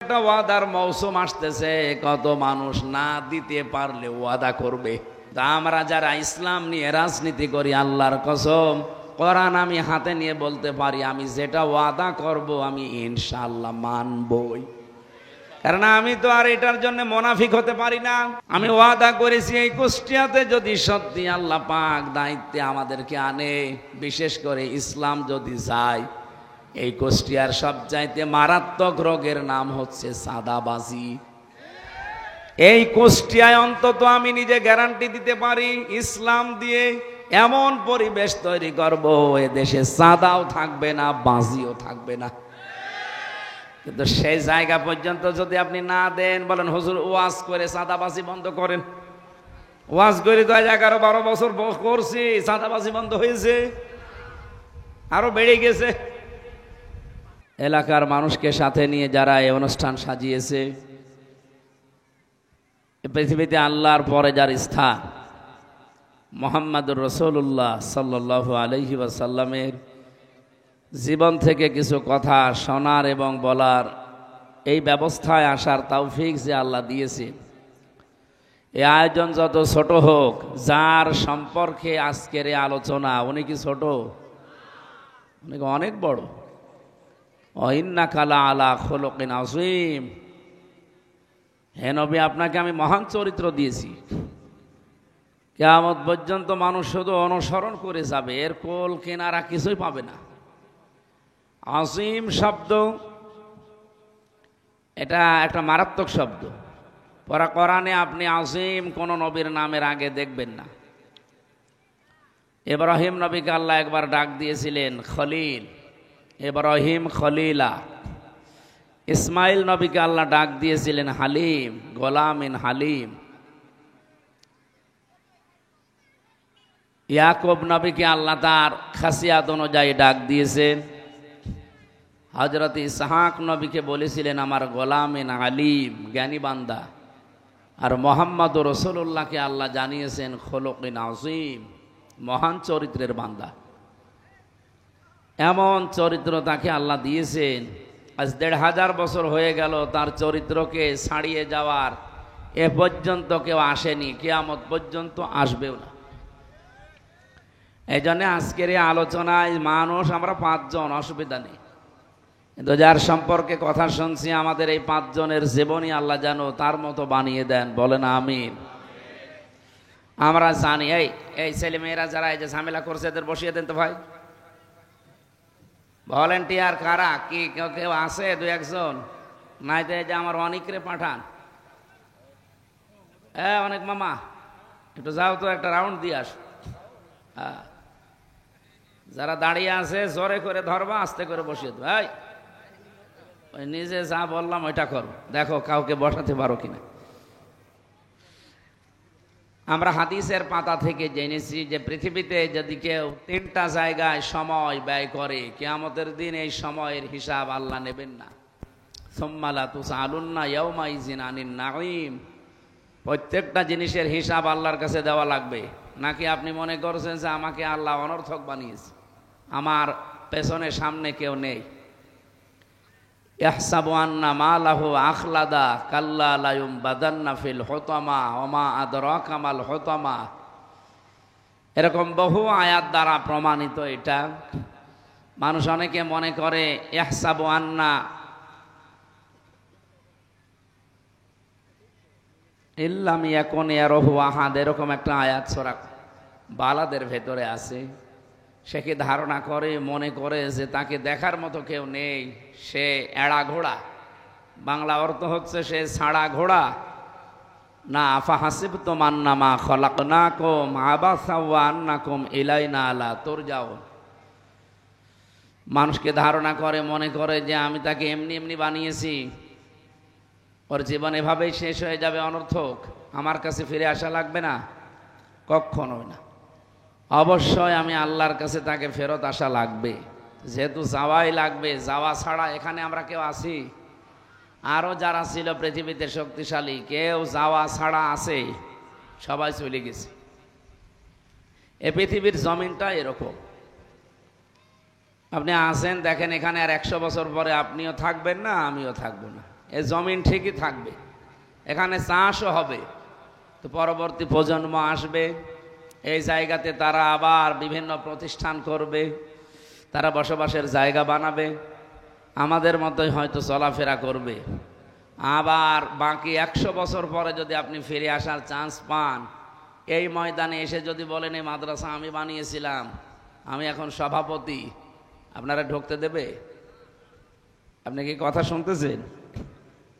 একটা ওয়াদার মৌসুম আসতেছে, কত মানুষ না দিতে পারলে ওয়াদা করবে। তা আমরা যারা ইসলাম নিয়ে রাজনীতি করি, আল্লাহর কসম কোরআন আমি হাতে নিয়ে বলতে পারি, আমি যেটা ওয়াদা করব আমি ইনশাআল্লাহ মানবই। কারণ আমি তো আর এটার জন্য মুনাফিক হতে পারি না। আমি ওয়াদা করেছি এই কুষ্টিয়াতে যদি সত্যি আল্লাহ পাক দায়িত্বে আমাদেরকে আনে, বিশেষ করে ইসলাম যদি যায়, এই কুষ্টিয়ার সবচাইতে মারাত্মক রোগের নাম হচ্ছে চাঁদাবাজি। এই কুষ্টিয়ায় অন্তত আমি নিজে গ্যারান্টি দিতে পারি, ইসলাম দিয়ে এমন পরিবেশ তৈরি করব, এ দেশে চাঁদাও থাকবে না, বাজিও থাকবে না। কিন্তু সেই জায়গা পর্যন্ত যদি আপনি না দেন, বলেন হুজুর ওয়াজ করে চাঁদাবাজি বন্ধ করেন, ওয়াজ করে তো 11-12 বছর করছি, চাঁদাবাজি বন্ধ হয়েছে, আরো বেড়ে গেছে। এলাকার মানুষকে সাথে নিয়ে যারা এই অনুষ্ঠান সাজিয়েছে, পৃথিবীতে আল্লাহর পরে যার স্থান, মুহাম্মদুর রাসূলুল্লাহ সাল্লাল্লাহু আলাইহি ওয়াসাল্লামের জীবন থেকে কিছু কথা শোনার এবং বলার এই ব্যবস্থায় আসার তৌফিক যে আল্লাহ দিয়েছে, এই আয়োজন যত ছোট হোক, যার সম্পর্কে আজকের এই আলোচনা, উনি কি ছোট? উনি অনেক বড়। ইন্নাকা লাআলা খুলুকিন আযীম। হে নবী, আপনাকে আমি মহান চরিত্র দিয়েছি। কিয়ামত পর্যন্ত মানুষ শুধু অনুসরণ করে যাবে, এর কোল কিনারা কিছুই পাবে না। আযীম শব্দ এটা একটা মারাত্মক শব্দ। কোরআনে আপনি আযীম কোন নবীর নামের আগে দেখবেন না। ইব্রাহিম নবীকে আল্লাহ একবার ডাক দিয়েছিলেন খলিল, ইব্রাহিম খলিলা। ইসমাইল নবীকে আল্লাহ ডাক দিয়েছিলেন হালিম, গোলামিন হালিম। ইয়াকুব নবীকে আল্লাহ তার খাসিয়াত অনুযায়ী ডাক দিয়েছেন। হযরত ইসহাক নবীকে বলেছিলেন আমার গোলামিন আলিম, জ্ঞানী বান্দা। আর মুহাম্মদুর রাসূলুল্লাহকে আল্লাহ জানিয়েছেন খুলুকিন আযীম, মহান চরিত্রের বান্দা। এমন চরিত্র তাকে আল্লাহ দিয়েছেন, আজ ১৫০০ বছর হয়ে গেল তার চরিত্রকে ছাড়িয়ে যাওয়ার এ পর্যন্ত কেউ আসেনি, কিয়ামত পর্যন্ত আসবেও না। এই জন্য আজকের এই আলোচনায় মানুষ আমরা 5 জন, অসুবিধা নেই, কিন্তু যার সম্পর্কে কথা শুনছি আমাদের এই 5 জনের জীবনী আল্লাহ যেন তার মতো বানিয়ে দেন, বলেন আমিন। আমরা জানি এই ছেলে মেয়েরা যারা এই যে ঝামেলা করছে এদের বসিয়ে দেন তো ভাই। ভলেন্টিয়ার কারা, কি কেউ আছে? 2-1 জন নাই তো এই যে আমার অনেকরে পাঠান। অনেক মামা একটু যাও তো, একটা রাউন্ড দিয়ে আস। যারা দাঁড়িয়ে আছে জোরে করে ধরবা, আস্তে করে বসিয়ে দেবো। ওই নিজে যা বললাম ওইটা করো, দেখো কাউকে বসাতে পারো কিনা। আমরা হাদিসের পাতা থেকে জেনেছি যে পৃথিবীতে যদি কেউ 3টা জায়গায় সময় ব্যয় করে, কিয়ামতের দিন এই সময়ের হিসাব আল্লাহ নেবেন না। সুম্মা লা তুসআলুন্না ইয়াওমাইযিন আনিন নাঈম। প্রত্যেকটা জিনিসের হিসাব আল্লাহর কাছে দেওয়া লাগবে। নাকি আপনি মনে করছেন যে আমাকে আল্লাহ অনর্থক বানিয়েছে, আমার পেছনে সামনে কেউ নেই? ইয়াহসাবু আন্না মালাহু আখলাদা কাল্লা লা ইউমবাদান্না ফিল হুতামা ওয়া মা আদরাকা মাল হুতামা। এরকম বহু আয়াত দ্বারা প্রমাণিত এটা। মানুষ অনেকে মনে করে ইয়াহসাবু আন্না ইল্লাম ইয়াকুন ইয়ারাহু আহাদ, এরকম একটা আয়াত সূরা বালাদের ভেতরে আছে। সে কি ধারণা করে, মনে করে যে তাকে দেখার মতো কেউ নেই, সে এড়া ঘোড়া। বাংলা অর্থ হচ্ছে সে ছাড়া ঘোড়া। না আফাহাসিবতুম আন্নামা খলাকনাকুম আবাসা ওয়া আন্নাকুম ইলাইনা লা তুরজাউন। মানুষকে ধারণা করে, মনে করে যে আমি তাকে এমনি এমনি বানিয়েছি, ওর জীবন এভাবেই শেষ হয়ে যাবে, অনর্থক, আমার কাছে ফিরে আসা লাগবে না। কখনোই না। অবশ্যই আমি আল্লাহর কাছে তাকে ফেরত আসা লাগবে, যেহেতু যাওয়াই লাগবে। যাওয়া ছাড়া এখানে আমরা কেউ আছি? আরও যারা ছিল পৃথিবীতে শক্তিশালী, কেউ যাওয়া ছাড়া আছে? সবাই চলে গেছে। এ পৃথিবীর জমিনটা এরকম। আপনি আসেন, দেখেন এখানে আর 100 বছর পরে আপনিও থাকবেন না, আমিও থাকবো না। এ জমিন ঠিকই থাকবে, এখানে চাষও হবে। তো পরবর্তী প্রজন্ম আসবে, এই জায়গাতে তারা আবার বিভিন্ন প্রতিষ্ঠান করবে, তারা বসবাসের জায়গা বানাবে, আমাদের মতোই হয়তো চলাফেরা করবে। আবার বাকি 100 বছর পরে যদি আপনি ফিরে আসার চান্স পান, এই ময়দানে এসে যদি বলেন এই মাদ্রাসা আমি বানিয়েছিলাম, আমি এখন সভাপতি, আপনারা ঢুকতে দেবে? আপনি কি কথা শুনতেছেন?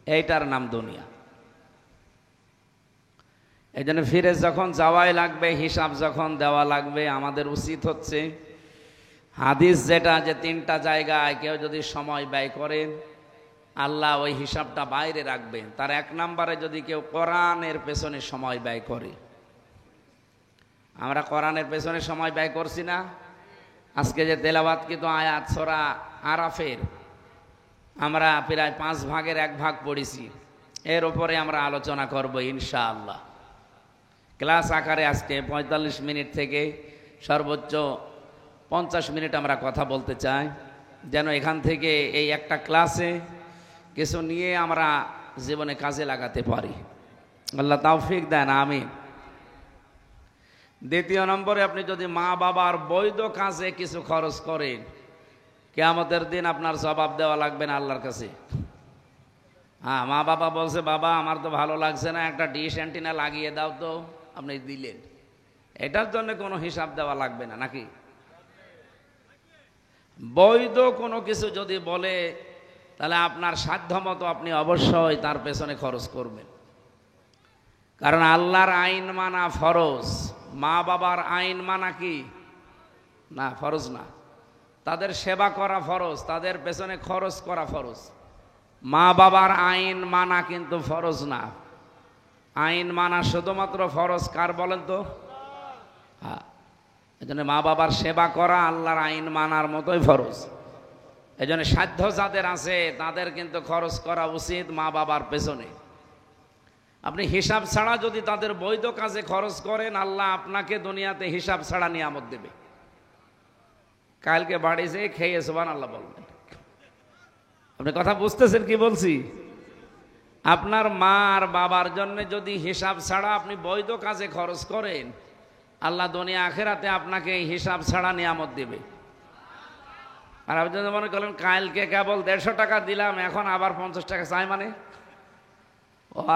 এইটার নাম দুনিয়া। এই জন্য ফিরে যখন যাওয়াই লাগবে, হিসাব যখন দেওয়া লাগবে, আমাদের উচিত হচ্ছে হাদিস যেটা, যে 3টা জায়গায় কেউ যদি সময় ব্যয় করেন আল্লাহ ওই হিসাবটা বাইরে রাখবেন। তার 1 নম্বরে যদি কেউ কোরআনের পেছনে সময় ব্যয় করে। আমরা কোরআনের পেছনে সময় ব্যয় করছি না? আজকে যে তেলাওয়াতকৃত আয়াত সূরা আরাফের আমরা প্রায় 5 ভাগের 1 ভাগ পড়েছি, এর উপরে আমরা আলোচনা করব ইনশাআল্লাহ। ক্লাস আকারে আজকে 45 মিনিট থেকে সর্বোচ্চ 50 মিনিট আমরা কথা বলতে চাই, যেন এখান থেকে এই একটা ক্লাসে কিছু নিয়ে আমরা জীবনে কাজে লাগাতে পারি। আল্লাহ তৌফিক দেন, আমিন। দ্বিতীয় নম্বরে, আপনি যদি মা বাবার বৈধ কাজে কিছু খরচ করেন, কিয়ামতের দিন আপনার জবাব দেওয়া লাগবে না আল্লাহর কাছে। হ্যাঁ, মা বাবা বলছে বাবা আমার তো ভালো লাগছে না, একটা ডিশ অ্যান্টিনা লাগিয়ে দাও, তো আপনি দিলেন, এটার জন্য কোনো হিসাব দেওয়া লাগবে না নাকি? বৈধ কোনো কিছু যদি বলে, তাহলে আপনার সাধ্য মতো আপনি অবশ্যই তার পেছনে খরচ করবেন। কারণ আল্লাহর আইন মানা ফরজ, মা বাবার আইন মানা কি না? ফরজ না। তাদের সেবা করা ফরজ, তাদের পেছনে খরচ করা ফরজ। মা বাবার আইন মানা কিন্তু ফরজ না। আইন মানা শুধুমাত্র ফরজ কার বলেন তো? হ্যাঁ, এজন্য মা বাবার সেবা করা আল্লাহর আইন মানার মতোই ফরজ। এজন্য সাধ্য যাদের আছে তাদের কিন্তু খরচ করা উচিত মা বাবার পেছনে। আপনি হিসাব ছাড়া যদি তাদের বৈধ কাজে খরচ করেন, আল্লাহ আপনাকে দুনিয়াতে হিসাব ছাড়া নিয়ামত দেবে। কালকে বাড়ি যেয়ে খেয়ে সুবহানাল্লাহ বলবেন। আপনি কথা বুঝতেছেন কি বলছি? আপনার মা আর বাবার জন্য যদি হিসাব ছাড়া আপনি বৈধ কাজে খরচ করেন, আল্লাহ দুনিয়া আখিরাতে আপনাকে হিসাব ছাড়া নিয়ামত দেবে। আর আপনি যদি মনে করেন কালকে কেবল 150 টাকা দিলাম, এখন আবার 50 টাকা চাই, মানে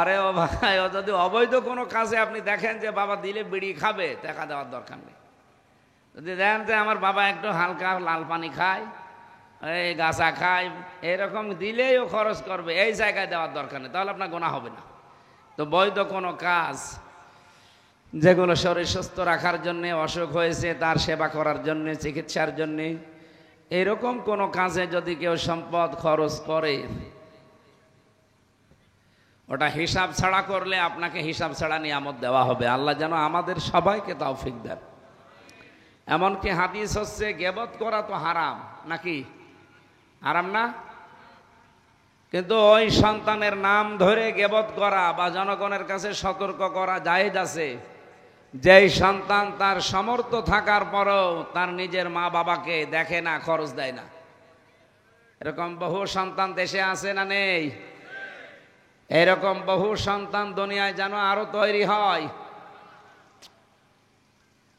আরে ও ভাই, ও যদি অবৈধ কোনো কাজে আপনি দেখেন যে বাবা দিলে বিড়ি খাবে, টাকা দেওয়ার দরকার নেই। যদি দেখেন যে আমার বাবা একটু হালকা লাল পানি খায়, এই গাছা খায়, এরকম দিলেই ও খরচ করবে, এই জায়গায় দেওয়ার দরকার নেই, তাহলে আপনার গোনা হবে না। তো বৈধ কোনো কাজ যেগুলো শরীর সুস্থ রাখার জন্যে, অসুখ হয়েছে তার সেবা করার জন্যে, চিকিৎসার জন্যে, এরকম কোনো কাজে যদি কেউ সম্পদ খরচ করে, ওটা হিসাব ছাড়া করলে আপনাকে হিসাব ছাড়া নিয়ামত দেওয়া হবে। আল্লাহ যেন আমাদের সবাইকে তৌফিক দেন। এমনকি হাদিস হচ্ছে গীবত করা তো হারাম, নাকি হারাম না? কিন্তু ওই সন্তানের নাম ধরে গীবত করা বা জনগণের কাছে সতর্ক করা জায়েজ আছে, যেই সন্তান তার সামর্থ্য থাকার পরও তার নিজের মা বাবাকে দেখে না, খরচ দেয় না। এরকম বহু সন্তান দেশে আছে না নেই? এরকম বহু সন্তান দুনিয়ায় যেন আরো তৈরি হয়,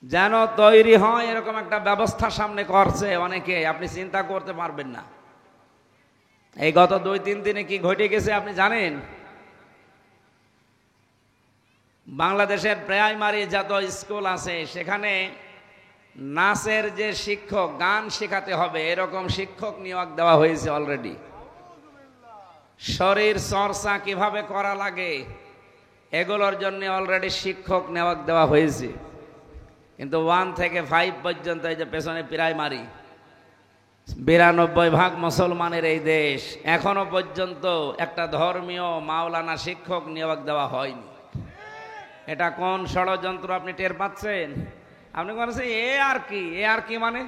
যেন তৈরি হয়, এরকম একটা ব্যবস্থা সামনে করছে অনেকে, আপনি চিন্তা করতে পারবেন না। এই গত 2-3 দিনে কি ঘটে গেছে আপনি জানেন? বাংলাদেশের প্রাইমারি যত স্কুল আছে সেখানে নাচের যে শিক্ষক, গান শেখাতে হবে এরকম শিক্ষক নিয়োগ দেওয়া হয়েছে অলরেডি। শরীর চর্চা কিভাবে করা লাগে এগুলোর জন্য অলরেডি শিক্ষক নিয়োগ দেওয়া হয়েছে। কিন্তু 1 থেকে 5 পর্যন্ত, এই যে পেছনে প্রাইমারি, 92% মুসলমানের এই দেশ, এখনো পর্যন্ত একটা ধর্মীয় মাওলানা শিক্ষক নিয়োগ দেওয়া হয়নি। এটা কোন ষড়যন্ত্র আপনি টের পাচ্ছেন? আপনি বলছেন এ আর কি, এ আর কি মানে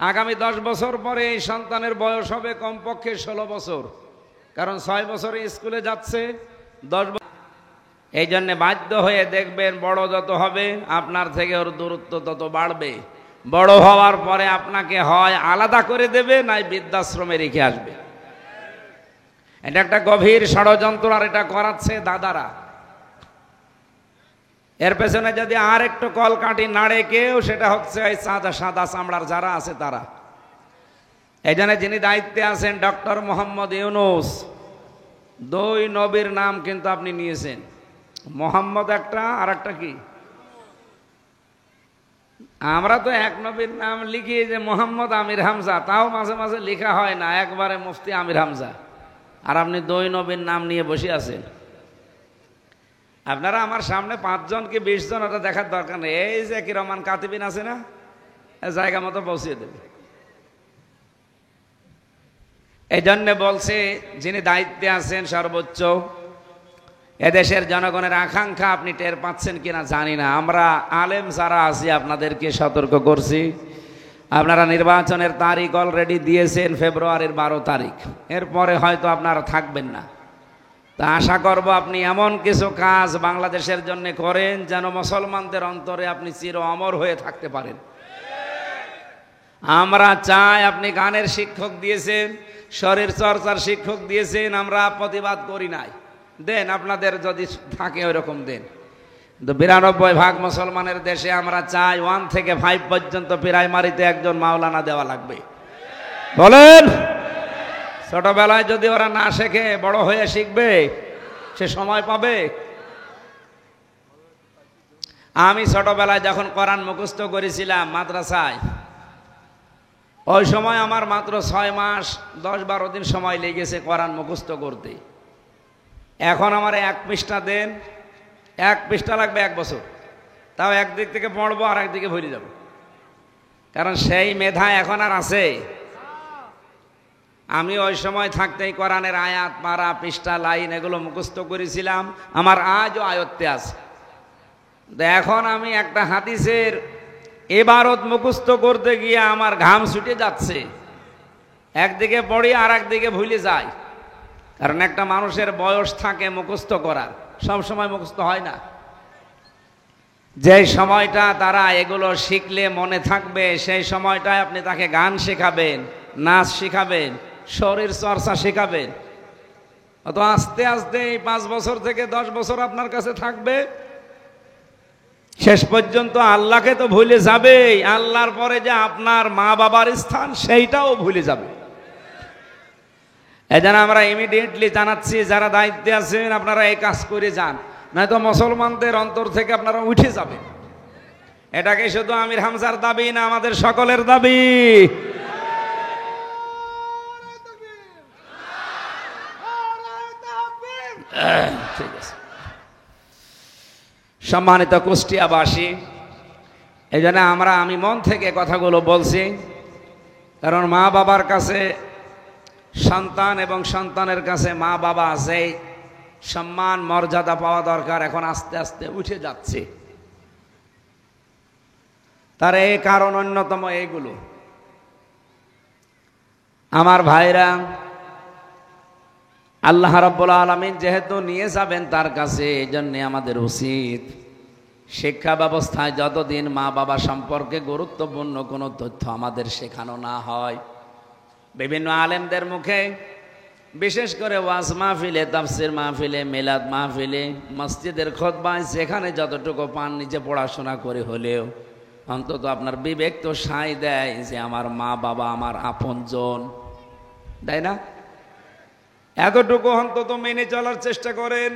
আগামী 10 বছর পরে এই সন্তানের বয়স হবে কমপক্ষে 16 বছর, কারণ 6 বছরে স্কুলে যাচ্ছে, 10 বছর। এই জন্য বাধ্য হয়ে দেখবেন বড় যত হবে আপনার থেকে ওর দূরত্ব তত বাড়বে। বড় হওয়ার পরে আপনাকে হয় আলাদা করে দেবে, নাই বৃদ্ধাশ্রমে রেখে আসবে। এটা একটা গভীর ষড়যন্ত্র, আর এটা করাচ্ছে দাদারা। এর পেছনে যদি আর একটু কলকাঠি নাড়ে কেউ, সেটা হচ্ছে এই সাদা সাদা চামড়ার যারা আছে তারা। এই জন্য যিনি দায়িত্বে আছেন ডক্টর মোহাম্মদ ইউনূস, 2 নবীর নাম কিন্তু আপনি নিয়েছেন, মোহাম্মদ একটা আর একটা কি। আমরা তো এক নবীর নাম লিখি যে মোহাম্মদ আমির হামজা, তাও মাঝে মাঝে লেখা হয় না, একবারে মুফতি আমির হামজা। আর আপনি 2 নবীর নাম নিয়ে বসে আছেন। আপনারা আমার সামনে 5 জন কি 20 জন ওটা দেখার দরকার নেই। এই যে কি রহমান কাতিবিন আছে না, জায়গা মতো পৌঁছিয়ে দেবে। এই জন্যে বলছে যিনি দায়িত্বে আছেন সর্বোচ্চ, এদেশের জনগণের আকাঙ্ক্ষা আপনি টের পাচ্ছেন কিনা জানি না। আমরা আলেম যারা আছি আপনাদেরকে সতর্ক করছি, আপনারা নির্বাচনের তারিখ অলরেডি দিয়েছেন ফেব্রুয়ারির 12 তারিখ, এরপরে হয়তো আপনারা থাকবেন না। তা আশা করব আপনি এমন কিছু কাজ বাংলাদেশের জন্য করেন যেন মুসলমানদের অন্তরে আপনি চির অমর হয়ে থাকতে পারেন। আমরা চাই, আপনি গানের শিক্ষক দিয়েছেন, শরীর চর্চার শিক্ষক দিয়েছেন, আমরা প্রতিবাদ করি নাই, দেন আপনাদের যদি থাকে ওইরকম দেন। কিন্তু 92% মুসলমানের দেশে আমরা চাই 1 থেকে 5 পর্যন্ত প্রাইমারিতে একজন মাওলানা দেওয়া লাগবে। বলেন, ছোটবেলায় যদি ওরা না শেখে বড় হয়ে শিখবে? সে সময় পাবে? আমি ছোটবেলায় যখন কোরআন মুখস্থ করেছিলাম মাদ্রাসায়, ওই সময় আমার মাত্র 6 মাস 10-12 দিন সময় লেগেছে কোরআন মুখস্থ করতে। এখন আমার 1 পৃষ্ঠা দেন, 1 পৃষ্ঠা লাগবে 1 বছর। তাও একদিক থেকে পড়বো আর একদিকে ভুলে যাব, কারণ সেই মেধা এখন আর আছে? আমি ওই সময় থাকতেই কোরআনের আয়াত, পারা, পৃষ্ঠা, লাইন এগুলো মুখস্থ করেছিলাম, আমার আজও আয়ত্তে আছে। এখন আমি একটা হাদিসের ইবারত মুখস্থ করতে গিয়ে আমার ঘাম ছুটে যাচ্ছে, একদিকে পড়ি আর একদিকে ভুলে যাই। কারণ একটা মানুষের বয়স থাকে মুখস্থ করার, সব সময় মুখস্থ হয় না। যে সময়টা তারা এগুলো শিখলে মনে থাকবে, সেই সময়টায় আপনি তাকে গান শেখাবেন, নাচ শেখাবেন, শরীর চর্চা শেখাবেন। অত আস্তে আস্তে এই 5 বছর থেকে 10 বছর আপনার কাছে থাকবে, শেষ পর্যন্ত আল্লাহকে তো ভুলে যাবে, আল্লাহর পরে যে আপনার মা বাবার স্থান সেইটাও ভুলে যাবে। এজন্য আমরা ইমিডিয়েটলি জানাচ্ছি, যারা দায়িত্বে আছেন আপনারা এই কাজ করে যান, নয়তো মুসলমানদের অন্তর থেকে আপনারা উঠে যাবেন। এটাকে শুধু আমির হামজার দাবি না, আমাদের সকলের দাবি। ঠিক আছে। সম্মানিত কুষ্টিয়াবাসী, এই জন্য আমি মন থেকে কথাগুলো বলছি, কারণ মা বাবার কাছে সন্তান এবং সন্তানের কাছে মা বাবা আছে, সম্মান মর্যাদা পাওয়া দরকার, এখন আস্তে আস্তে উঠে যাচ্ছে। তার এই কারণ অন্যতম এইগুলো। আমার ভাইরা, আল্লাহ রাব্বুল আলামিন যেহেতু নিয়ে যাবেন তার কাছে, এই জন্যে আমাদের উচিত শিক্ষা ব্যবস্থায় যতদিন মা বাবা সম্পর্কে গুরুত্বপূর্ণ কোনো তথ্য আমাদের শেখানো না হয়, বিভিন্ন আলেমদের মুখে, বিশেষ করে ওয়াজ মাহফিলে, তাফসির মাহফিলে, মিলাদ মাহফিলে, মসজিদের খুতবায়, যেখানে যতটুকু পান নিজে পড়াশোনা করে হলেও অন্তত আপনার বিবেক তো সায় দেয় যে আমার মা বাবা আমার আপনজন, তাই না? এতটুকু অন্তত মেনে চলার চেষ্টা করেন।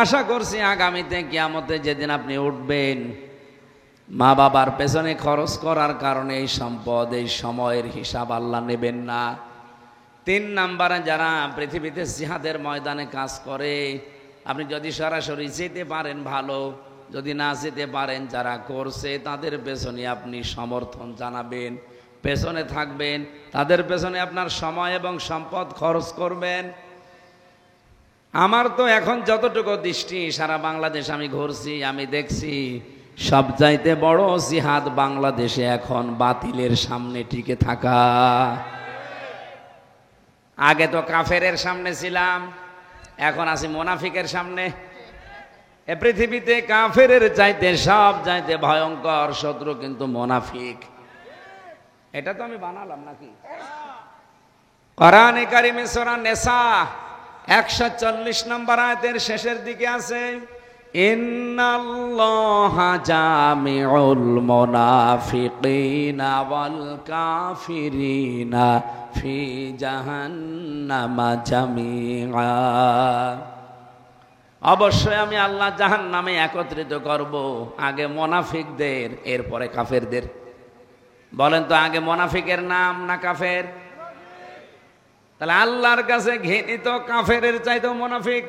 আশা করছি আগামীতে কিয়ামতে যেদিন আপনি উঠবেন, মা বাবার পেছনে খরচ করার কারণে এই সম্পদ, এই সময়ের হিসাব আল্লাহ নেবেন না। 3 নাম্বারে যারা পৃথিবীতে জিহাদের ময়দানে কাজ করে, আপনি যদি সরাসরি যেতে পারেন ভালো, যদি না যেতে পারেন যারা করছে তাদের পেছনে আপনি সমর্থন জানাবেন, পেছনে থাকবেন, তাদের পেছনে আপনার সময় এবং সম্পদ খরচ করবেন। আমার তো এখন যতটুকু দৃষ্টি, সারা বাংলাদেশ আমি ঘুরছি, আমি দেখছি সবচাইতে বড় জিহাদ বাংলাদেশে এখন বাতিলের সামনে টিকে থাকা। আগে তো কাফেরের সামনে ছিলাম, এখন আছি মুনাফিকের সামনে। এ পৃথিবীতে কাফেরের চাইতে সব চাইতে ভয়ঙ্কর শত্রু কিন্তু মুনাফিক। এটা তো আমি বানালাম নাকি? কোরআনে কারিমে সূরা নিসা 140 নম্বর আয়াতের শেষের দিকে আছে, ইন্নাল্লাহা জামিউল মুনাফিকিনা ওয়াল কাফিরিনা ফি জাহান্নামা জামিআ। অবশ্যই আমি আল্লাহ জাহান্নামে একত্রিত করব, আগে মুনাফিকদের, এরপরে কাফেরদের। বলেন তো, আগে মুনাফিকের নাম না কাফের? তাহলে আল্লাহর কাছে ঘৃণিত কাফেরের চাইতেও মুনাফিক।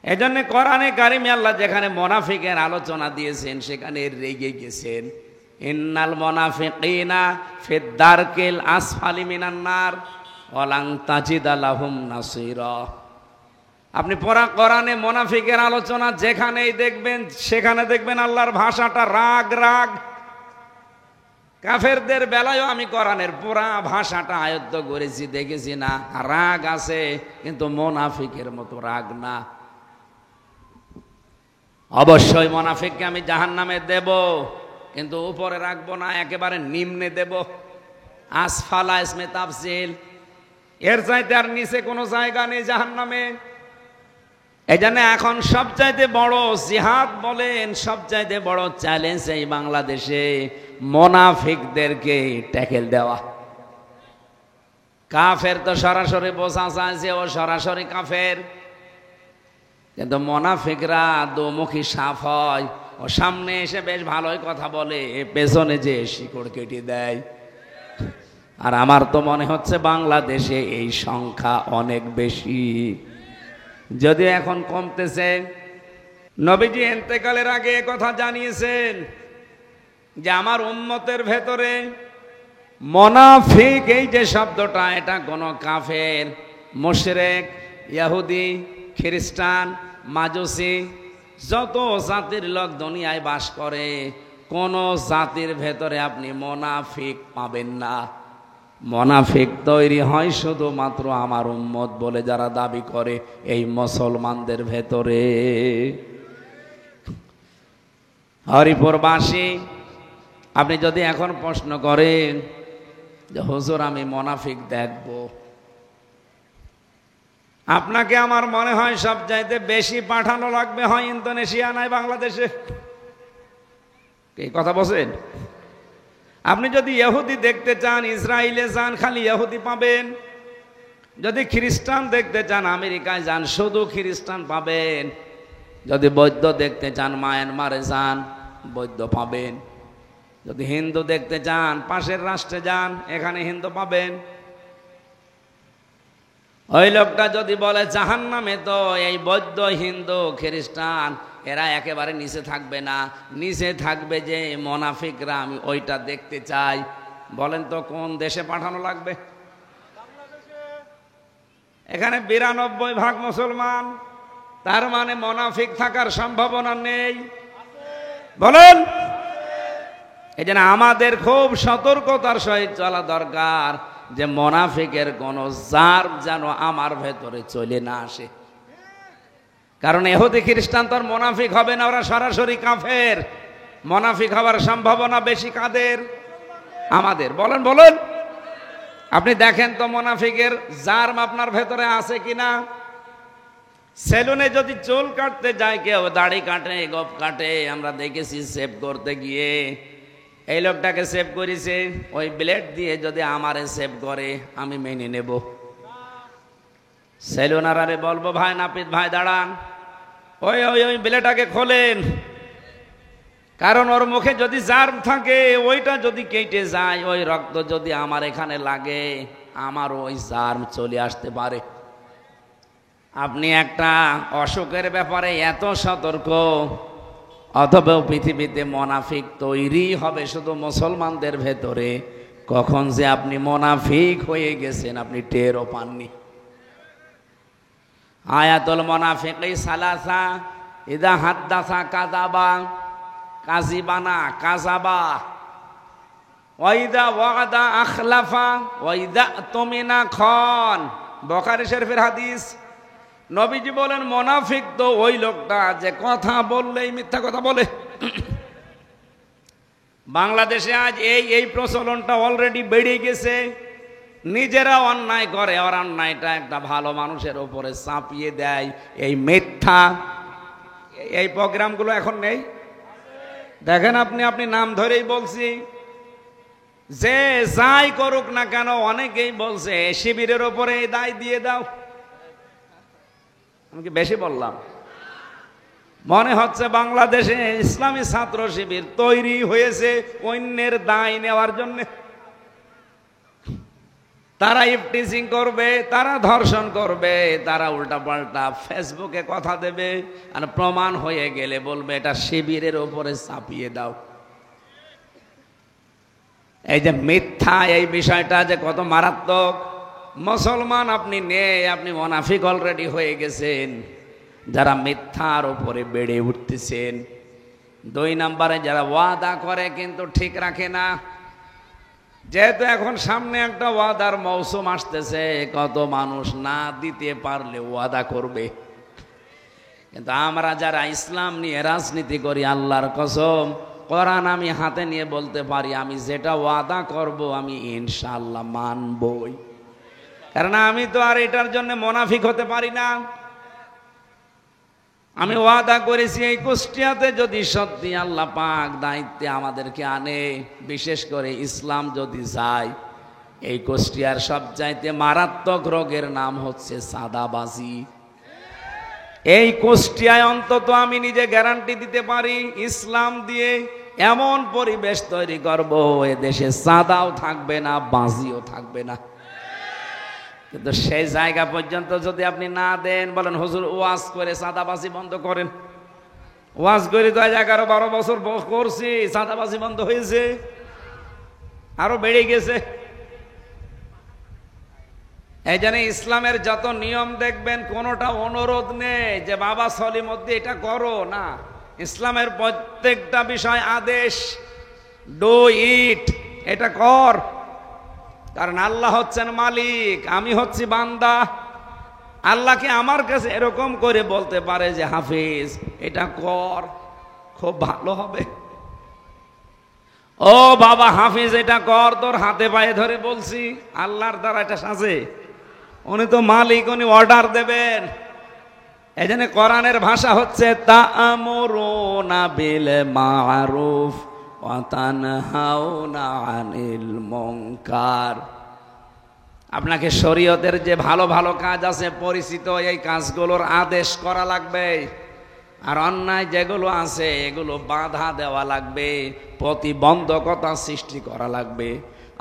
এজন্য কোরআনে কারিমে আল্লাহ যেখানে মুনাফিকের আলোচনা দিয়েছেন সেখানে রেগে গেছেন, ইন্নাল মুনাফিকিনা ফিদ দারকিল আসফালি মিনান নার ওয়া লান তাজিদা লাহুম নাসীরা। আপনি পড়া কোরআনে মুনাফিকের আলোচনা যেখানেই দেখবেন সেখানে দেখবেন আল্লাহর ভাষাটা রাগ রাগ। কাফেরদের বেলায়ও আমি কোরআনের পুরা ভাষাটা আয়ত্ত করেছি, দেখেছি না রাগ আছে, কিন্তু মুনাফিকের মতো রাগ না। অবশ্যই মুনাফিককে আমি জাহান্নামে দেব, কিন্তু উপরে রাখবো না, একেবারে নিম্নে দেব। আসফালা ইসমে তাফসিল, এর চাইতে আর নিচে কোনো জায়গা নেই জাহান্নামে। এই জন্য এখন সবচাইতে বড় জিহাদ বলেন, সবচাইতে বড় চ্যালেঞ্জ এই বাংলাদেশে মুনাফিকদেরকে ট্যাকেল দেওয়া। কাফের তো সরাসরি বোঝা যায় যে ও সরাসরি কাফের, কিন্তু মুনাফিকরা দোমুখী সাপ হয়। ও সামনে এসে বেশ ভালোই কথা বলে, পেছনে যে শিকড় কেটে দেয়। আর আমার তো মনে হচ্ছে বাংলাদেশে এই সংখ্যা অনেক বেশি, যদিও এখন কমতেছে। নবীজি ইন্তেকালের আগে কথা জানিয়েছেন যে আমার উম্মতের ভেতরে মুনাফিক এই যে শব্দটা, এটা কোনো কাফের, মুশরিক, ইহুদি, খ্রিস্টান, মাজুসি, যত জাতির লোক দুনিয়ায় বাস করে, কোন জাতির ভেতরে আপনি মুনাফিক পাবেন না। মুনাফিক তৈরি হয় শুধুমাত্র আমার উম্মত বলে যারা দাবি করে এই মুসলমানদের ভেতরে। হরিপুরবাসী, আপনি যদি এখন প্রশ্ন করেন যে হুজুর আমি মুনাফিক দেখব, আপনাকে আমার মনে হয় সবচাইতে বেশি পাঠানো লাগবে হয় ইন্দোনেশিয়া, নাই বাংলাদেশে। এই কথা বলছেন? আপনি যদি ইহুদি দেখতে চান ইসরায়েলে যান, খালি ইহুদি পাবেন। যদি খ্রিস্টান দেখতে চান আমেরিকায় যান, শুধু খ্রিস্টান পাবেন। যদি বৌদ্ধ দেখতে চান মায়ানমারে যান, বৌদ্ধ পাবেন। যদি হিন্দু দেখতে চান পাশের রাষ্ট্রে যান, এখানে হিন্দু পাবেন। ওই লোকটা যদি বলে জাহান্নামে, তো এই বৌদ্ধ, হিন্দু, খ্রিস্টান এরা একেবারে নিচে থাকবে না, নিচে থাকবে যে মুনাফিকরা। আমি ওইটা দেখতে চাই। বলেন তো কোন দেশে পাঠানো লাগবে? এখানে 92% মুসলমান, তার মানে মুনাফিক থাকার সম্ভাবনা নেই। বলেন, এই জন্য আমাদের খুব সতর্কতার সহিত চলা দরকার যে মুনাফিকের কোন জার্ম যেন আমার ভেতরে চলে না আসে। কারণ ইহুদি খ্রিস্টান তো মুনাফিক হবে না, ওরা সরাসরি কাফের। মুনাফিক হওয়ার সম্ভাবনা বেশি কাদের? আমাদের। বলেন বলেন, আপনি দেখেন তো মুনাফিকের জার্ম আপনার ভেতরে আছে কিনা। সেলুনে যদি চুল কাটতে যায় কেউ, দাড়ি কাটে, গোপ কাটে, আমরা দেখেছি সেভ করতে গিয়ে এই লোকটাকে সেভ করেছে, ওই ব্লেড দিয়ে যদি আমারে সেভ করে আমি মেনে নেব। সেলুনারে বলবো ভাই নাপিত ভাই দাঁড়ান, ওই ওই ওই ব্লেডটাকে খোলেন। কারণ ওর মুখে যদি জার্ম থাকে, ওইটা যদি কেটে যায়, ওই রক্ত যদি আমার এখানে লাগে, আমার ওই জার্ম চলে আসতে পারে। আপনি একটা অসুখের ব্যাপারে এত সতর্ক, অথবা পৃথিবীতে মুনাফিক তৈরি হবে শুধু মুসলমানদের ভেতরে। কখন যে আপনি মুনাফিক হয়ে গেছেন আপনি টেরও পাননি। আয়াতুল মুনাফিকি সালাসা, ইদা হাদ্দাসা কাযাবা, কাযিবানা কাযাবা, ওয়া ইদা ওয়া'দা আখলাফা, ওয়া ইদা তুমিনা খান। বুখারী শরীফের হাদিস। নবীজি বলেন মুনাফিক তো ওই লোকটা যে কথা বললেই মিথ্যা কথা বলে। বাংলাদেশে আজ এই প্রচলনটা অলরেডি বেড়ে গেছে। নিজেরা অন্যায় করে, আর অন্যায়টা একটা ভালো মানুষের উপরে চাপিয়ে দেয়। এই মিথ্যা, এই প্রোগ্রামগুলো এখন নেই। দেখেন আপনি নাম ধরেই বলছি, যে যাই করুক না কেন অনেকেই বলছে শিবিরের উপরে এই দায় দিয়ে দাও। আমি কি বেশি বললাম? মনে হচ্ছে বাংলাদেশে ইসলামী ছাত্র শিবির তৈরি হয়েছে অন্যের দায় নেওয়ার জন্য। তারা ইফটিজিং করবে, তারা ধর্ষণ করবে, তারা উল্টাপাল্টা ফেসবুকে কথা দেবে, আর প্রমাণ হয়ে গেলে বলবে এটা শিবিরের ওপরে চাপিয়ে দাও। এই যে মিথ্যা, এই বিষয়টা যে কত মারাত্মক। মুসলমান আপনি নেই, আপনি মুনাফিক অলরেডি হয়ে গেছেন, যারা মিথ্যার উপরে বেড়ে উঠতেছেন। 2 নম্বরে যারা ওয়াদা করে কিন্তু ঠিক রাখে না। যেহেতু এখন সামনে একটা ওয়াদার মৌসুম আসতেছে, কত মানুষ না দিতে পারলে ওয়াদা করবে। কিন্তু আমরা যারা ইসলাম নিয়ে রাজনীতি করি, আল্লাহর কসম, কোরআন আমি হাতে নিয়ে বলতে পারি, আমি যেটা ওয়াদা করব আমি ইনশাআল্লাহ মানবই। কারণ আমি তো আর এটার জন্য মুনাফিক হতে পারি না। আমি ওয়াদা করেছি এই কুষ্টিয়াতে যদি সত্যি আল্লাহ পাক দায়িত্বে আমাদেরকে আনে, বিশেষ করে ইসলাম যদি যায়, এই কুষ্টিয়ার সবচাইতে মারাত্মক রোগের নাম হচ্ছে চাঁদাবাজি। এই কুষ্টিয়ায় অন্তত আমি নিজে গ্যারান্টি দিতে পারি, ইসলাম দিয়ে এমন পরিবেশ তৈরি করব, এ দেশে চাঁদাও থাকবে না, বাজিও থাকবে না। কিন্তু সেই জায়গা পর্যন্ত যদি আপনি না দেন, বলেন হুজুর ওয়াজ করে চাঁদাবাজি বন্ধ করেন। ওয়াজ করে তো 11-12 বছর করছি, চাঁদাবাজি বন্ধ হয়েছে? আরো বেড়ে গেছে। এই জন্য ইসলামের যত নিয়ম দেখবেন কোনোটা অনুরোধ নেই যে বাবা সলিমদ্দি এটা করো না। ইসলামের প্রত্যেকটা বিষয় আদেশ, ডু ইট, এটা কর। কারণ আল্লাহ হচ্ছেন মালিক, আমি হচ্ছি বান্দা। আল্লাহকে আমার কাছে এরকম করে বলতে পারে যে হাফিজ এটা কর, খুব ভালো হবে। ও বাবা হাফিজ এটা কর, তোর হাতে পায়ে ধরে বলছি। আল্লাহর দ্বারা এটা সাজে? উনি তো মালিক, উনি অর্ডার দেবেন। এই জন্য কোরআনের ভাষা হচ্ছে তা'মুরুনা বিল মা'রুফ ওয়া তানহাউনা আনিল মুনকার। আপনাকে শরীয়তের যে ভালো ভালো কাজ আছে পরিচিত, এই কাজগুলোর আদেশ করা লাগবে। আর অন্যায় যেগুলো আছে এগুলো বাধা দেওয়া লাগবে, প্রতিবন্ধকতা সৃষ্টি করা লাগবে।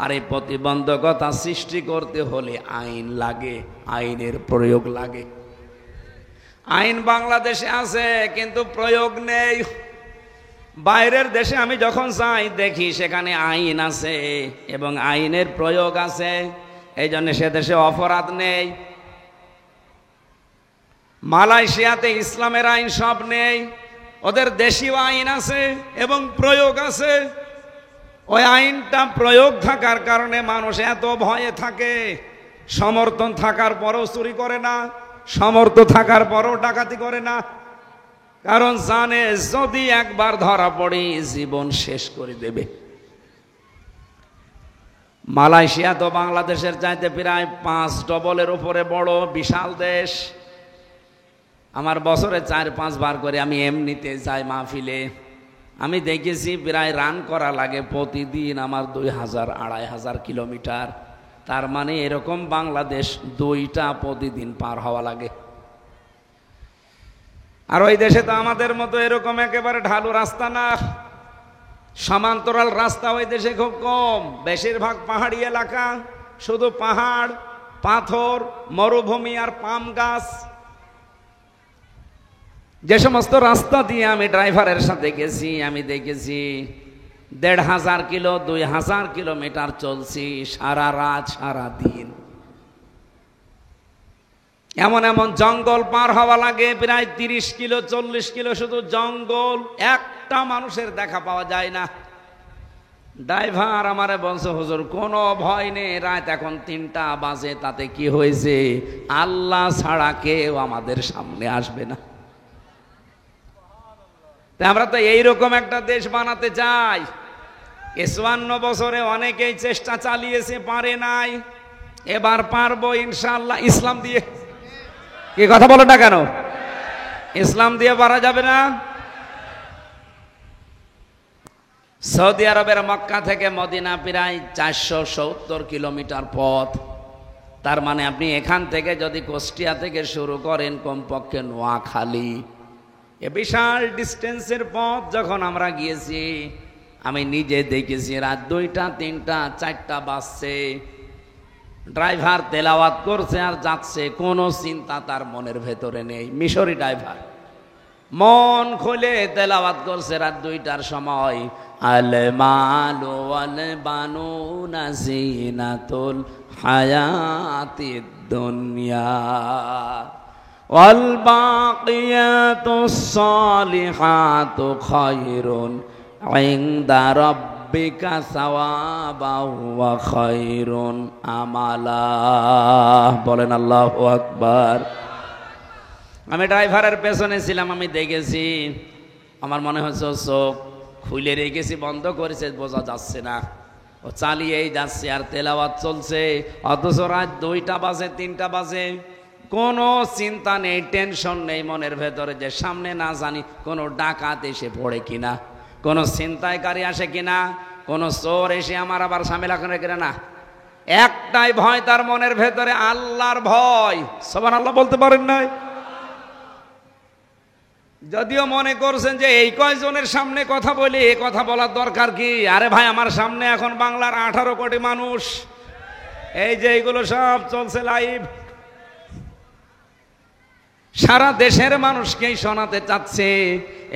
আর এই প্রতিবন্ধকতা সৃষ্টি করতে হলে আইন লাগে, আইনের প্রয়োগ লাগে। আইন বাংলাদেশে আছে কিন্তু প্রয়োগ নেই। বাইরের দেশে আমি যখন যাই দেখি সেখানে আইন আছে এবং আইনের প্রয়োগ আছে, এই জন্য সে দেশে অপরাধ নেই। মালয়েশিয়াতে ইসলামের আইন সব নেই, ওদের দেশীয় আইন আছে এবং প্রয়োগ আছে। ওই আইনটা প্রয়োগ থাকার কারণে মানুষ এত ভয়ে থাকে, সমর্থন থাকার পরও চুরি করে না, সমর্থ থাকার পরও ডাকাতি করে না। কারণ জানে যদি একবার ধরা পড়ি জীবন শেষ করে দেবে। মালয়েশিয়া তো বাংলাদেশের চাইতে প্রায় 5 ডবলের উপরে বড়, বিশাল দেশ। আমার বছরে 4-5 বার করে আমি এমনিতে যাই মাহফিলে। আমি দেখেছি প্রায় রান করা লাগে প্রতিদিন আমার 2000-2500 কিলোমিটার। তার মানে এরকম বাংলাদেশ 2টা প্রতিদিন পার হওয়া লাগে। আর ওই দেশে তো আমাদের মতো এরকম একেবারে ঢালু রাস্তা না, সমান্তরাল রাস্তা ওই দেশে খুব কম। বেশিরভাগ পাহাড়ি এলাকা, শুধু পাহাড়, পাথর, মরুভূমি আর পাম গাছ। যে সমস্ত রাস্তা দিয়ে আমি ড্রাইভারের সাথে গেছি, আমি দেখেছি 1500 কিলো 2000 কিলোমিটার চলছি সারা রাত সারা দিন। এমন এমন জঙ্গল পার হওয়া লাগে প্রায় 30 কিলো 40 কিলো, শুধু জঙ্গল, একটা মানুষের দেখা পাওয়া যায় না। ড্রাইভার আমারে বলছে হুজুর কোনো ভয় নেই, রাত এখন 3টা বাজে, তাতে কি হয়েছে, আল্লাহ ছাড়া কেউ আমাদের সামনে আসবে না। আমরা তো এইরকম একটা দেশ বানাতে চাই। 54 বছরে অনেকেই চেষ্টা চালিয়েছে, পারে নাই। এবার পারবো ইনশাআল্লাহ ইসলাম দিয়ে। কি কথা বলো না কেন? ইসলাম দিয়ে পারা যাবে না? সৌদি আরবের মক্কা থেকে মদিনা প্রায় 470 কিলোমিটার পথ। তার মানে আপনি এখান থেকে যদি কুষ্টিয়া থেকে শুরু করেন কমপক্ষে নোয়াখালী, এ বিশাল ডিস্টেন্সের পথ যখন আমরা গিয়েছি, আমি নিজে দেখেছি রাত 2টা 3টা 4টা বাজছে, ড্রাইভার তেলাওয়াত করছে আর যাচ্ছে, কোনো চিন্তা তার মনের ভেতরে নেই। মিশরি ড্রাইভার মন খুলে তেলাওয়াত করছে রাত 2টার সময়, আল মালু ওয়াল বানুনা জিনাতুল হায়াতিদ দুনিয়া ওয়াল বাকিয়াতুস সালিহাতু খায়রুন ইনদা রাব্বিকা সাওয়াবাও ওয়া খায়রুন আমালা। বলেন আল্লাহু আকবার। আমি ড্রাইভারের পেছনে ছিলাম, আমি দেখেছি, আমার মনে হচ্ছে চোখ খুলে রেখেছি, বন্ধ করেছে, বোঝা যাচ্ছে না, ও চালিয়েই যাচ্ছে আর তেলাওয়াত চলছে। অথচ রাত 2টা বাজে 3টা বাজে, কোনো চিন্তা নেই, টেনশন নেই মনের ভেতরে যে সামনে না জানি কোনো ডাকাত এসে পড়ে কিনা, কোনো ছিনতাইকারী আসে কিনা, কোনো চোর এসে আমার আবার ঝামেলা করে কিনা। না, একটাই ভয় তার মনের ভেতরে, আল্লাহর ভয়। সুবহানাল্লাহ বলতে পারেন নাই? যদিও মনে করছেন যে এই কয়জনের সামনে কথা বলি, এ কথা বলার দরকার কি? আরে ভাই, আমার সামনে এখন বাংলার 18 কোটি মানুষ, এই যে এইগুলো সব চলছে লাইভ, সারা দেশের মানুষকেই শোনাতে চাচ্ছে।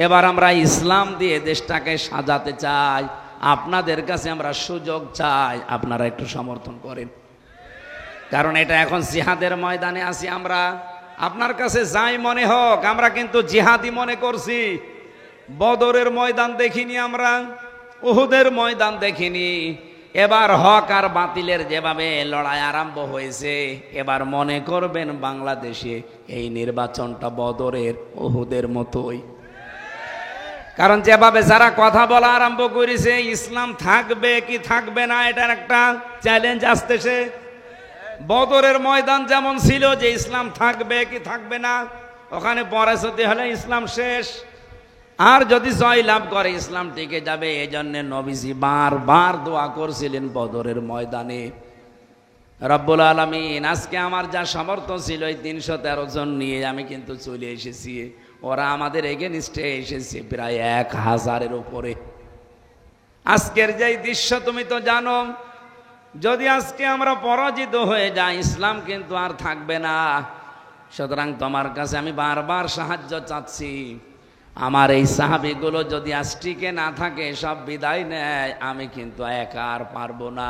এবার আমরা ইসলাম দিয়ে দেশটাকে সাজাতে চাই। আপনাদের কাছে আমরা সুযোগ চাই, আপনারা একটু সমর্থন করেন, কারণ এটা এখন জিহাদের ময়দানে আছি আমরা। আপনার কাছে যাই মনে হোক, আমরা কিন্তু জিহাদি মনে করছি। বদরের ময়দান দেখিনি আমরা, উহুদের ময়দান দেখিনি। এবার হক আর বাতিলের যেভাবে লড়াই আরম্ভ হয়েছে, এবার মনে করবেন বাংলাদেশে এই নির্বাচনটা বদরের উহুদের মতোই। কারণ যেভাবে যারা কথা বলা আরম্ভ করেছে, ইসলাম থাকবে কি থাকবে না, এটার একটা চ্যালেঞ্জ আসতেছে। বদরের ময়দান যেমন ছিল যে ইসলাম থাকবে কি থাকবে না, ওখানে পরাজয় হলে ইসলাম শেষ, আর যদি জয় লাভ করে ইসলাম টিকে যাবে। এই জন্য নবীজি বারবার দোয়া করছিলেন বদরের ময়দানে, রব্বুল আলামিন আজকে আমার যা সামর্থ্য ছিল এই 313 জন নিয়ে আমি কিন্তু চলে এসেছি, ওরা আমাদের এগেনস্টে এসেছে প্রায় 1000-এর উপরে। আজকের যে দৃশ্য তুমি তো জানো, যদি আজকে আমরা পরাজিত হয়ে যাই, ইসলাম কিন্তু আর থাকবে না। সুতরাং তোমার কাছে আমি বারবার সাহায্য চাচ্ছি। আমার এই সাহাবীগুলো যদি আজ টিকে না থাকে, সব বিদায় নেয়, আমি কিন্তু একা আর পারবো না।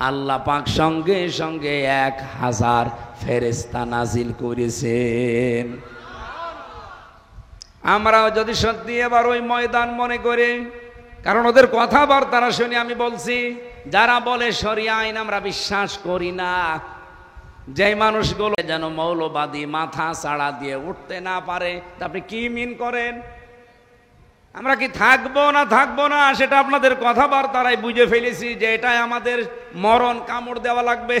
আল্লাহ পাক সঙ্গে সঙ্গে 1000 ফেরেশতা নাজিল করেছেন। আমরাও যদি সত্যি এবার ওই ময়দান মনে করে, কারণ ওদের কথাবার্তা শুনে আমি বলছি, যারা বলে শরিয়া আইন আমরা বিশ্বাস করি না, যে মানুষগুলো যেন মৌলবাদী মাথা ছাড়া দিয়ে উঠতে না পারে, আপনি কি মিন করেন? আমরা কি থাকবো না থাকবো না, সেটা আপনাদের কথাবার্তারাই বুঝে ফেলেছি যে এটাই আমাদের মরণ, কামড় দেওয়া লাগবে,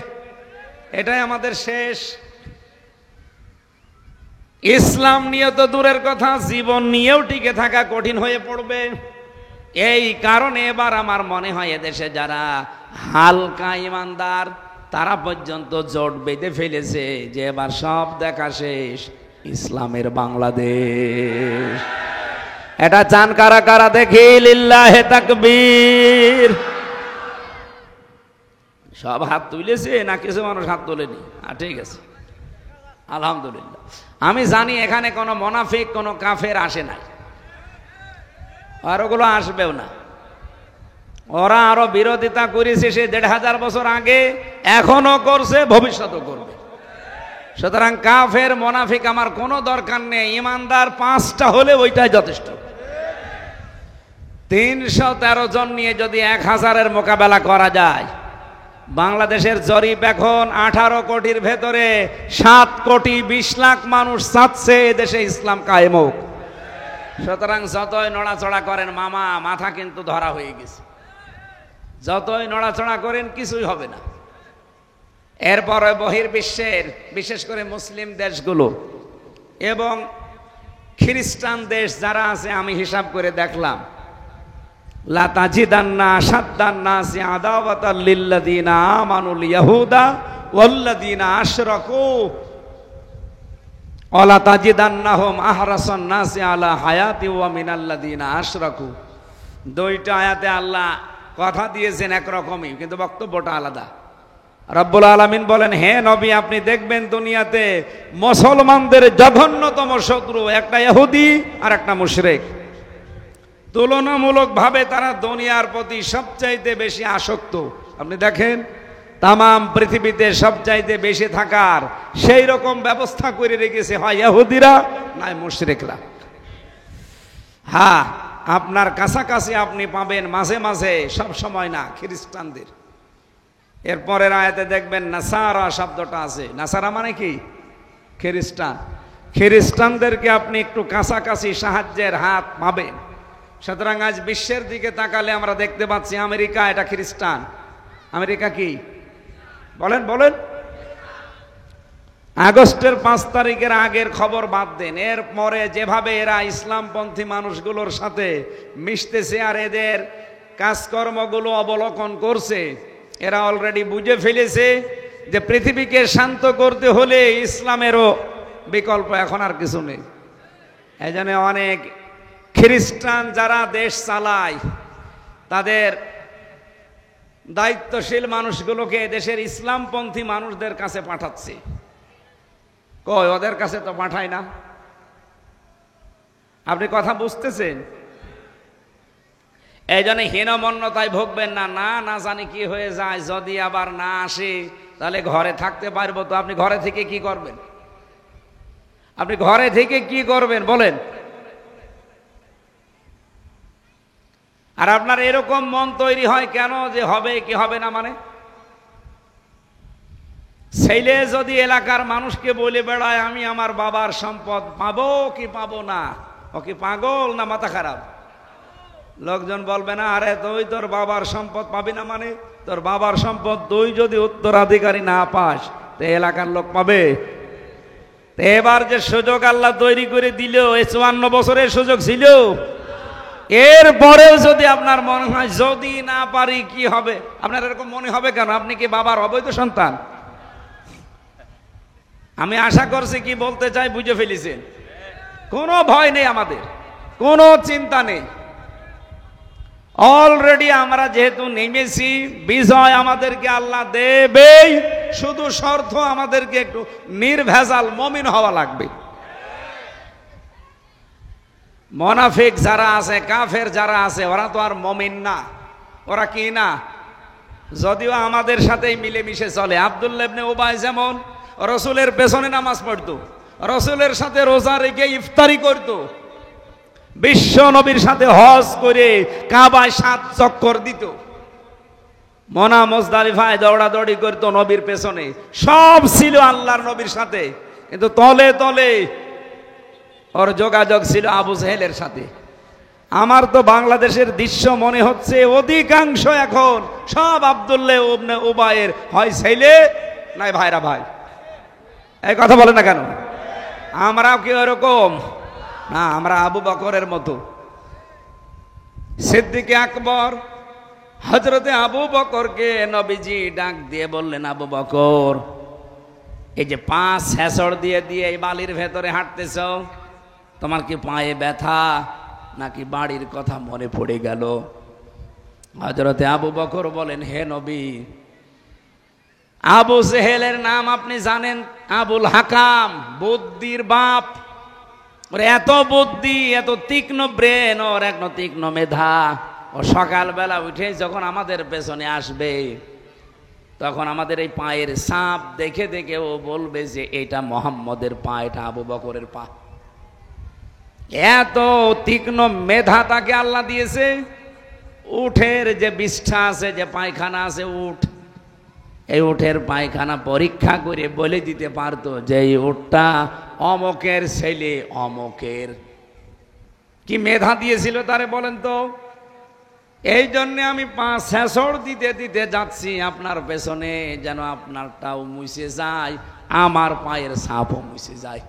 এটাই আমাদের শেষ। ইসলাম নিয়ে তো দূরের কথা, জীবন নিয়েও টিকে থাকা কঠিন হয়ে পড়বে। এই কারণে এবার আমার মনে হয় এদেশে যারা হালকা ইমানদার, তারা পর্যন্ত জোট বেঁধে ফেলেছে যে এবার সব দেখা শেষ, ইসলামের বাংলাদেশ। এটা চান কারা কারা দেখি? লিল্লাহে তাকবীর। সব হাত তুলেছে না কিছু মানুষ হাত তোলেনি? ঠিক আছে, আলহামদুলিল্লাহ। আমি জানি এখানে কোনো মুনাফিক, কোনো কাফের আসে নাই, আর ওগুলো আসবেও না। ওরা আরো বিরোধিতা করেছে সে 1500 বছর আগে, এখনো করছে, ভবিষ্যতেও করবে। সুতরাং কাফের মুনাফিক আমার কোনো দরকার নেই, ইমানদার 5টা হলে ওইটাই যথেষ্ট। 313 জন নিয়ে যদি 1000-এর মোকাবেলা করা যায়, বাংলাদেশের জরিপ এখন 18 কোটির ভেতরে 7 কোটি 20 লাখ মানুষ চাচ্ছে দেশে ইসলাম কায়েম হোক। সুতরাং যতই নড়াচড়া করেন মামা, মাথা কিন্তু ধরা হয়ে গেছে। যতই নড়াচড়া করেন কিছুই হবে না। এরপরে বহির্বিশ্বের বিশেষ করে মুসলিম দেশগুলো এবং খ্রিস্টান দেশ যারা আছে, আমি হিসাব করে দেখলাম, লা তাজিদান্না আশাদ্দান নাসি আদাওয়াতাল লিল্লাযিনা আমানুল ইয়াহুদা ওয়াল্লাযিনা আশরাকু ওয়ালা তাজিদান্নাহুম আহরাসান নাসি আলা হায়াতি ওয়া মিনাল্লাযিনা আশরাকু। দুইটা আয়াতে আল্লাহ কথা দিয়েছেন একরকমই, কিন্তু বক্তব্যটা আলাদা। রব্বুল আলামিন বলেন, হে নবী, আপনি দেখবেন দুনিয়াতে মুসলমানদের জঘন্যতম শত্রু একটা ইহুদি আর একটা মুশরিক। তুলনামূলকভাবে তারা দুনিয়ার প্রতি সবচাইতে বেশি আসক্ত। আপনি দেখেন তামাম পৃথিবীতে সবচাইতে বেশি থাকার সেই রকম ব্যবস্থা করে রেখেছে হয় ইহুদিরা নয় মুশরিকরা। হ্যাঁ, আপনার কাছাকাছি আপনি পাবেন মাঝে মাঝে, সব সময় না, খ্রিস্টানদের। এরপরের আয়াতে দেখবেন নাসারা শব্দটা আছে। নাসারা মানে কি? খ্রিস্টান। খ্রিস্টানদেরকে আপনি একটু কাছাকাছি সাহায্যের হাত পাবেন। সুতরাং আজ বিশ্বের দিকে তাকালে আমরা দেখতে পাচ্ছি আমেরিকা এটা খ্রিস্টান। আমেরিকা কি বলেন বলেন? আগস্টের 5 তারিখের আগের খবর বাদ দেন, এরপরে যেভাবে এরা ইসলামপন্থী মানুষগুলোর সাথে মিশতেছে আর এদের কাজকর্মগুলো অবলোকন করছে, এরা অলরেডি বুঝে ফেলেছে যে পৃথিবীকে শান্ত করতে হলে ইসলামেরও বিকল্প এখন আর কিছু নেই। এই জন্য অনেক খ্রিস্টান যারা দেশ চালায় তাদের দায়িত্বশীল মানুষগুলোকে দেশের ইসলামপন্থী মানুষদের কাছে পাঠাচ্ছে। কই, ওদের কাছে তো পাঠায় না। আপনি কথা বুঝতেছেন? এই জন্য হীনমন্যতায় ভুগবেন না। না না জানি কি হয়ে যায়, যদি আবার না আসে তাহলে ঘরে থাকতে পারবো তো। আপনি ঘরে থেকে কি করবেন? আপনি ঘরে থেকে কি করবেন বলেন? আর আপনার এরকম মন তৈরি হয় কেন যে হবে কি হবে না? মানে ছেলে যদি এলাকার মানুষকে বলে বেড়ায় আমি আমার বাবার সম্পদ পাবো কি পাবো না, ও কি পাগল না মাথা খারাপ? লোকজন বলবে না, আরে তুই তোর বাবার সম্পদ পাবি না মানে? তোর বাবার সম্পদ তুই যদি উত্তরাধিকারী না পাস তো এলাকার লোক পাবে? এবার যে সুযোগ আল্লাহ তৈরি করে দিল, এই 54 বছরের সুযোগ ছিল, এরপরেও যদি আপনার মনে হয় যদি না পারি কি হবে, আপনার এরকম মনে হবে কেন? আপনি কি বাবার অবৈধ সন্তান? আমি আশা করছি কি বলতে চাই বুঝে ফেলেছেন। কোনো ভয় নেই, আমাদের কোনো চিন্তা নেই। অলরেডি আমরা যেহেতু নেমেছি, বিজয় আমাদেরকে আল্লাহ দেবেই, শুধু শর্ত আমাদেরকে একটু নির্ভেজাল মুমিন হওয়া লাগবে। মুনাফিক যারা আছে, কাফের যারা আছে, ওরা তো আর মুমিন না। ওরা কি না? যদিও আমাদের সাথেই মিলেমিশে চলে। আব্দুল্লাহ ইবনে উবাই যেমন রসুলের পেছনে নামাজ পড়তো, রসুলের সাথে রোজা রেখে ইফতারি করত, বিশ্ব নবীর সাথে হজ করে কাবায় 7 চক্কর দিত, মনা মুজদালিফায় দৌড়াদৌড়ি করতো নবীর পেছনে, সব ছিল আল্লাহর নবীর সাথে। কিন্তু তলে তলে ওর যোগাযোগ ছিল আবু জেহেলের সাথে। আমার তো বাংলাদেশের দৃশ্য মনে হচ্ছে অধিকাংশ এখন সব আব্দুল্লাহ ইবনে উবাইয়ের হয় ছেলে নাই ভাইরা ভাই। এই কথা বলে না কেন? আমরাও কি ওরকম না? আমরা আবু বকরের মতো, সিদ্দিক আকবর হযরতে আবু বকরকে নবীজি ডাক দিয়ে বললেন, আবু বকর, এই যে 5 হেসড় দিয়ে দিয়ে এই বালির ভেতরে হাঁটতেছ, তোমার কি পায়ে ব্যথা নাকি বাড়ির কথা মনে পড়ে গেল? হযরতে আবু বকর বলেন, হে নবী, আবু জেহেলের নাম আপনি জানেন, আবুল হাকাম, বুদ্ধির বাপ। ওর এত বুদ্ধি, এত তীক্ষ্ণ ব্রেন, ওর এত তীক্ষ্ণ মেধা। ও সকালবেলা উঠে যখন আমাদের পেছনে আসবে তখন আমাদের এই পায়ের ছাপ দেখে দেখে ও বলবে যে এটা মোহাম্মদের পা, এটা আবু বকরের পা। এত তীক্ষ্ণ মেধা তাকে আল্লাহ দিয়েছে। উঠের যে বিষ্ঠা আছে, যে পায়খানা আছে, উঠ, এই উঠের পায়খানা পরীক্ষা করে বলে দিতে পারতো যে এই উঠটা অমকের ছেলে অমকের। কি মেধা দিয়েছিল তারে বলেন তো? এই জন্যে আমি 5 দিতে দিতে যাচ্ছি আপনার পেছনে, যেন আপনারটাও মুছে যায়, আমার পায়ের ছাপও মুছে যায়।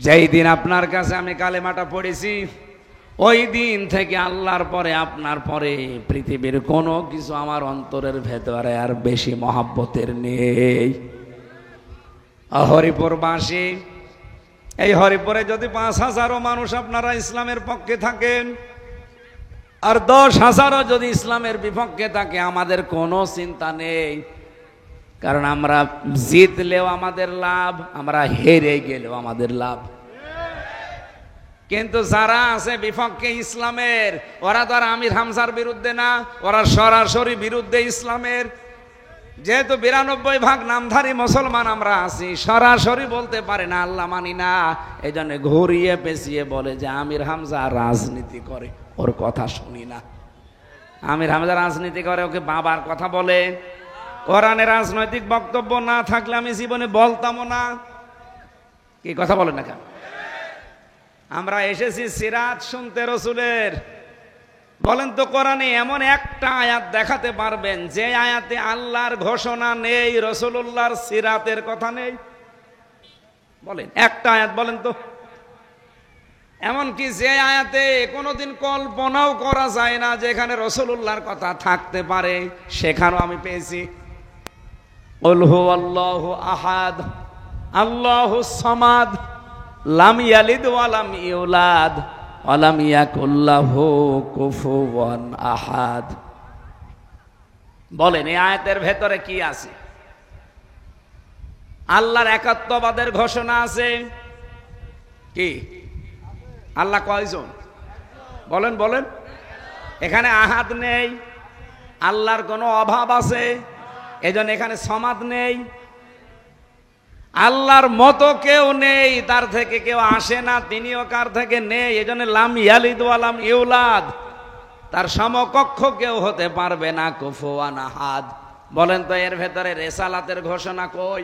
যেই দিন আপনার কাছে আমি কালেমাটা পড়েছি, ওই দিন থেকে আল্লাহর পরে আপনার পরে পৃথিবীর কোনো কিছু আমার অন্তরের ভেতরে আর বেশি মহাব্বতের নেই। হরিপুরবাসী, এই হরিপুরে যদি 5,000 মানুষ আপনারা ইসলামের পক্ষে থাকেন, আর 10,000 যদি ইসলামের বিপক্ষে থাকে, আমাদের কোনো চিন্তা নেই। কারণ আমরা জিতলেও আমাদের লাভ, আমরা হেরে গেলেও আমাদের লাভ। কিন্তু যারা আছে বিপক্ষে ইসলামের, ওরা তো আর আমির হামজার বিরুদ্ধে না, ওরা সরাসরি বিরুদ্ধে ইসলামের। যেহেতু 92% নামধারী মুসলমান আমরা আছি, সরাসরি বলতে পারে না আল্লাহ মানি না, এই জন্য ঘুরিয়ে পেঁচিয়ে বলে যে আমির হামজা রাজনীতি করে, ওর কথা শুনি না। আমির হামজা রাজনীতি করে, ওকে বাবার কথা বলে। কোরআনে রাজনৈতিক বক্তব্য না থাকলে আমি জীবনে বলতামও না। কি কথা বলে না কেন? আমরা এসেছি সিরাত শুনতে রসুলের। বলেন তো কোরআনে এমন একটা আয়াত দেখাতে পারবেন যে আয়াতে আল্লাহর ঘোষণা নেই, রসুলুল্লাহর সিরাতের কথা নেই? বলেন একটা আয়াত বলেন তো। এমনকি যে আয়াতে কোনোদিন কল্পনাও করা যায় না যেখানে রসুলুল্লাহর কথা থাকতে পারে, সেখানেও আমি পেয়েছি। কুল হুয়াল্লাহু আহাদ আল্লাহুস সামাদ লাম ইয়ালিদ ওয়া লাম ইউলাদ ওয়া লাম ইয়াকুল লাহু কুফুওয়ান আহাদ। বলেন এই আয়াতের ভেতরে কি আছে? আল্লাহর একাত্মবাদের ঘোষণা আছে। কি? আল্লাহ কয়জন? বলেন বলেন। এখানে আহাদ নেই, আল্লাহর কোনো অভাব আছে, এজন্য এখানে সমাদ নেই। আল্লাহর মতো কেউ নেই, তার থেকে কেউ আসে না, তিনিও কার থেকে নেই, এজন্য লাম ইয়ালিদ ওয়া লাম ইউলাদ, তার সমকক্ষ কেউ হতে পারবে না, কুফুওয়ান আহাদ। বলেন তো এর ভেতরে রেসালাতের ঘোষণা কই?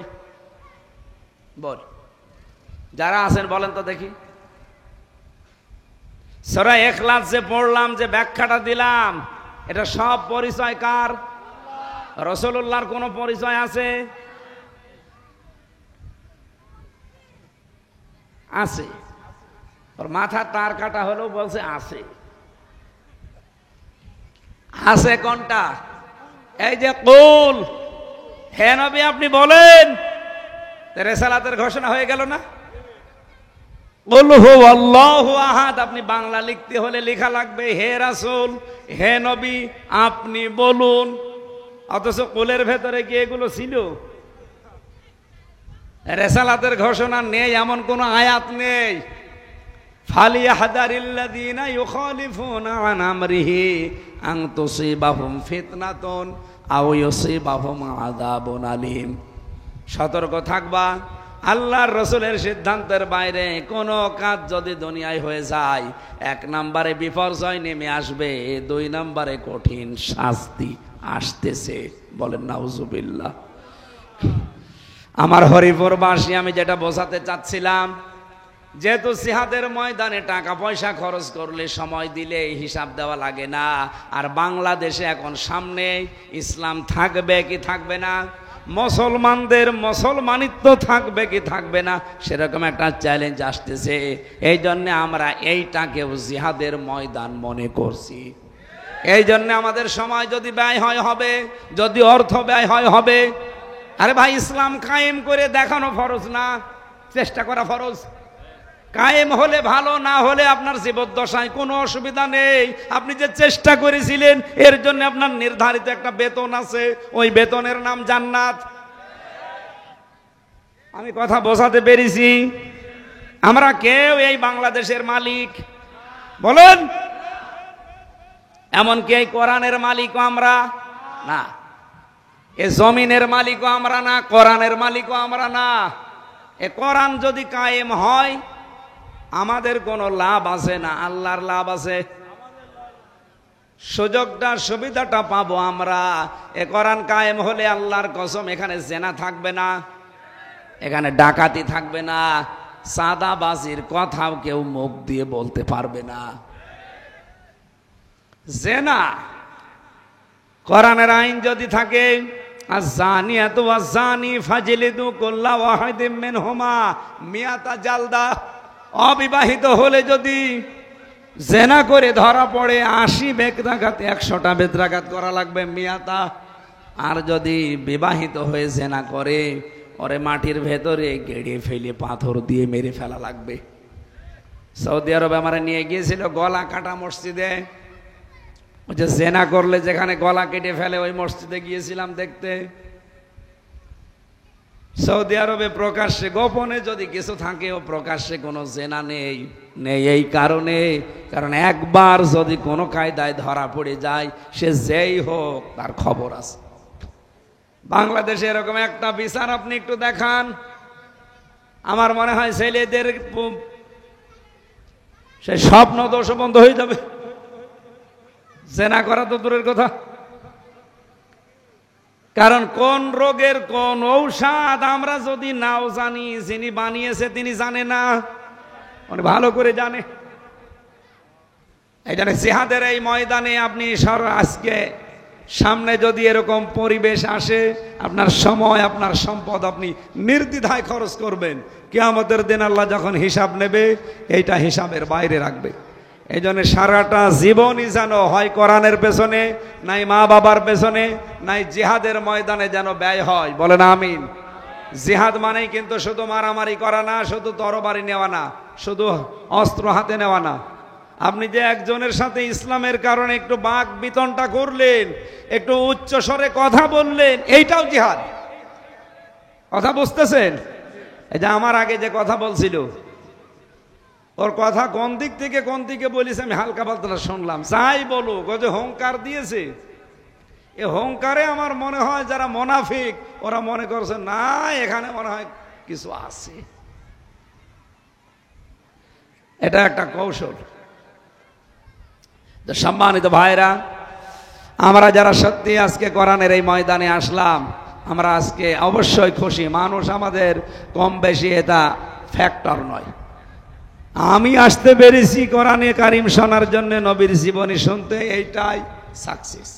বল, যারা আছেন বলেন তো দেখি। সূরা ইখলাস যে পড়লাম, যে ব্যাখ্যাটা দিলাম, এটা সব পরিচয় কার? রাসূলুল্লাহর কোনো পরিচয় আছে? আছে। ওর মাথা তার কাটা হলেও বলছে আছে। আছে কোনটা? এই যে কুল, হে নবী আপনি বলেন, রিসালাতের ঘোষণা হয়ে গেল না? কুল হুয়াল্লাহু আহাদ, আপনি বাংলা লিখতে হলে লেখা লাগবে হে রাসূল, হে নবী আপনি বলুন। অথচ কুলের ভেতরে কি এগুলো ছিল? রিসালাতের ঘোষণা নেই এমন কোন আয়াত নেই। ফালিয়াহদারিল্লাযীনা ইউখালিফুনা আন আমরিহি আন তুসিবাহুম ফিতনাতুন আও ইউসিবাহুম আযাবুন আলীম। সতর্ক থাকবা, আল্লাহর রাসূলের সিদ্ধান্তের বাইরে কোনো কাজ যদি দুনিয়ায় হয়ে যায়, 1 নম্বরে বিপর্যয় নেমে আসবে, 2 নম্বরে কঠিন শাস্তি আসতেছে। বলেন নাউজুবিল্লাহ। আমার হরিপুরবাসী, আমি যেটা বোঝাতে চাচ্ছিলাম, যেহেতু জিহাদের ময়দানে টাকা পয়সা খরচ করলে, সময় দিলে হিসাব দেওয়া লাগে না, আর বাংলাদেশে এখন সামনে ইসলাম থাকবে কি থাকবে না, মুসলমানদের মুসলমানিত্ব থাকবে কি থাকবে না, সেরকম একটা চ্যালেঞ্জ আসতেছে। এই জন্য আমরা এইটাকেও জিহাদের ময়দান মনে করছি। এই জন্য আমাদের সময় যদি ব্যয় হয় হবে, যদি অর্থ ব্যয় হয় হবে। আরে ভাই, ইসলাম কায়েম করে দেখানো ফরজ না, চেষ্টা করা ফরজ। কায়েম হলে ভালো, না হলে আপনার জীবদ্দশায় কোনো অসুবিধা নেই। আপনি যে চেষ্টা করেছিলেন, এর জন্য আপনার নির্ধারিত একটা বেতন আছে, ওই বেতনের নাম জান্নাত। আমি কথা বোঝাতে পেরেছি? আমরা কেউ এই বাংলাদেশের মালিক বলেন, এমনকি এই কোরআনের মালিকও আমরা না, এ জমিনের মালিকও আমরা না, কোরআনের মালিকও আমরা না। এ কোরআন যদি কায়েম হয়, আমাদের কোনো লাভ আছে না, আল্লাহর লাভ আছে। সুযোগটা সুবিধাটা পাবো আমরা। এ কোরআন কায়েম হলে আল্লাহর কসম এখানে জেনা থাকবে না, এখানে ডাকাতি থাকবে না, চাঁদাবাজির কথাও কেউ মুখ দিয়ে বলতে পারবে না। জেনা কোরআনের আইন যদি থাকে, আয-যানিয়াতু ওয়াজ-যানি ফাজলিদু কুল্লা ওয়াহিদিম মিনহুমা মিয়াতা জালদা, অবিবাহিত হলে যদি জেনা করে ধরা পড়ে 80 বেত্রাঘাত, 100টা বেত্রাঘাত করা লাগবে মিয়াতা। আর যদি বিবাহিত হয়ে জেনা করে, ওরে মাটির ভেতরে গেড়ে ফেলে পাথর দিয়ে মেরে ফেলা লাগবে। সৌদি আরবে আমার নিয়ে গিয়েছিল গলা কাটা মসজিদে, ওই যে জেনা করলে যেখানে গলা কেটে ফেলে ওই মসজিদে গিয়েছিলাম দেখতে। সৌদি আরবে প্রকাশ্যে, গোপনে যদি কিছু থাকে, ও প্রকাশ্যে কোনো জেনা নেই এই কারণে, কারণ একবার যদি কোনো কায়দায় ধরা পড়ে যায়, সে যেই হোক তার খবর আছে। বাংলাদেশে এরকম একটা বিচার আপনি একটু দেখান, আমার মনে হয় ছেলেদের সে স্বপ্ন দোষ বন্ধ হয়ে যাবে। জেনা করা তো দূরের কথা, কারণ কোন রোগের কোন ঔষধ আমরা যদি নাও জানি, যিনি বানিয়েছে তিনি জানে না, উনি ভালো করে জানে। এই জন্য জিহাদের এই ময়দানে আপনি আজকে সামনে যদি এরকম পরিবেশ আসে, আপনার সময় আপনার সম্পদ আপনি নির্দ্বিধায় খরচ করবেন। কিয়ামতের দিন আল্লাহ যখন হিসাব নেবে, এইটা হিসাবের বাইরে রাখবে। এই জন্য সারাটা জীবনই যেন হয় কোরআনের পেছনে, নাই মা বাবার পেছনে, নাই জিহাদের ময়দানে যেন ব্যয় হয়। বলেন আমিন। জিহাদ মানেই কিন্তু শুধু মারামারি করা না, শুধু তরবারি নেওয়া না, শুধু অস্ত্র হাতে নেওয়া না। আপনি যে একজনের সাথে ইসলামের কারণে একটু বাক বিতনটা করলেন, একটু উচ্চ স্বরে কথা বললেন, এইটাও জিহাদ। কথা বুঝতেছেন? এই যে আমার আগে যে কথা বলছিল, ওর কথা কোন দিক থেকে কোন দিকে বলিস আমি হালকা পাতলা শুনলাম। যাই বলুক, ও যে হুঙ্কার দিয়েছে, এ হুঙ্কারে আমার মনে হয় যারা মুনাফিক ওরা মনে করছে না এখানে মনে হয় কিছু আছে। এটা একটা কৌশল। সম্মানিত ভাইরা, আমরা যারা সত্যি আজকে কোরআনের এই ময়দানে আসলাম, আমরা আজকে অবশ্যই খুশি। মানুষ আমাদের কম বেশি এটা ফ্যাক্টর নয়। আমি আসতে পেরেছি কোরআনে কারিম শোনার জন্য, নবীর জীবনী শুনতে, এইটাই সাকসেস।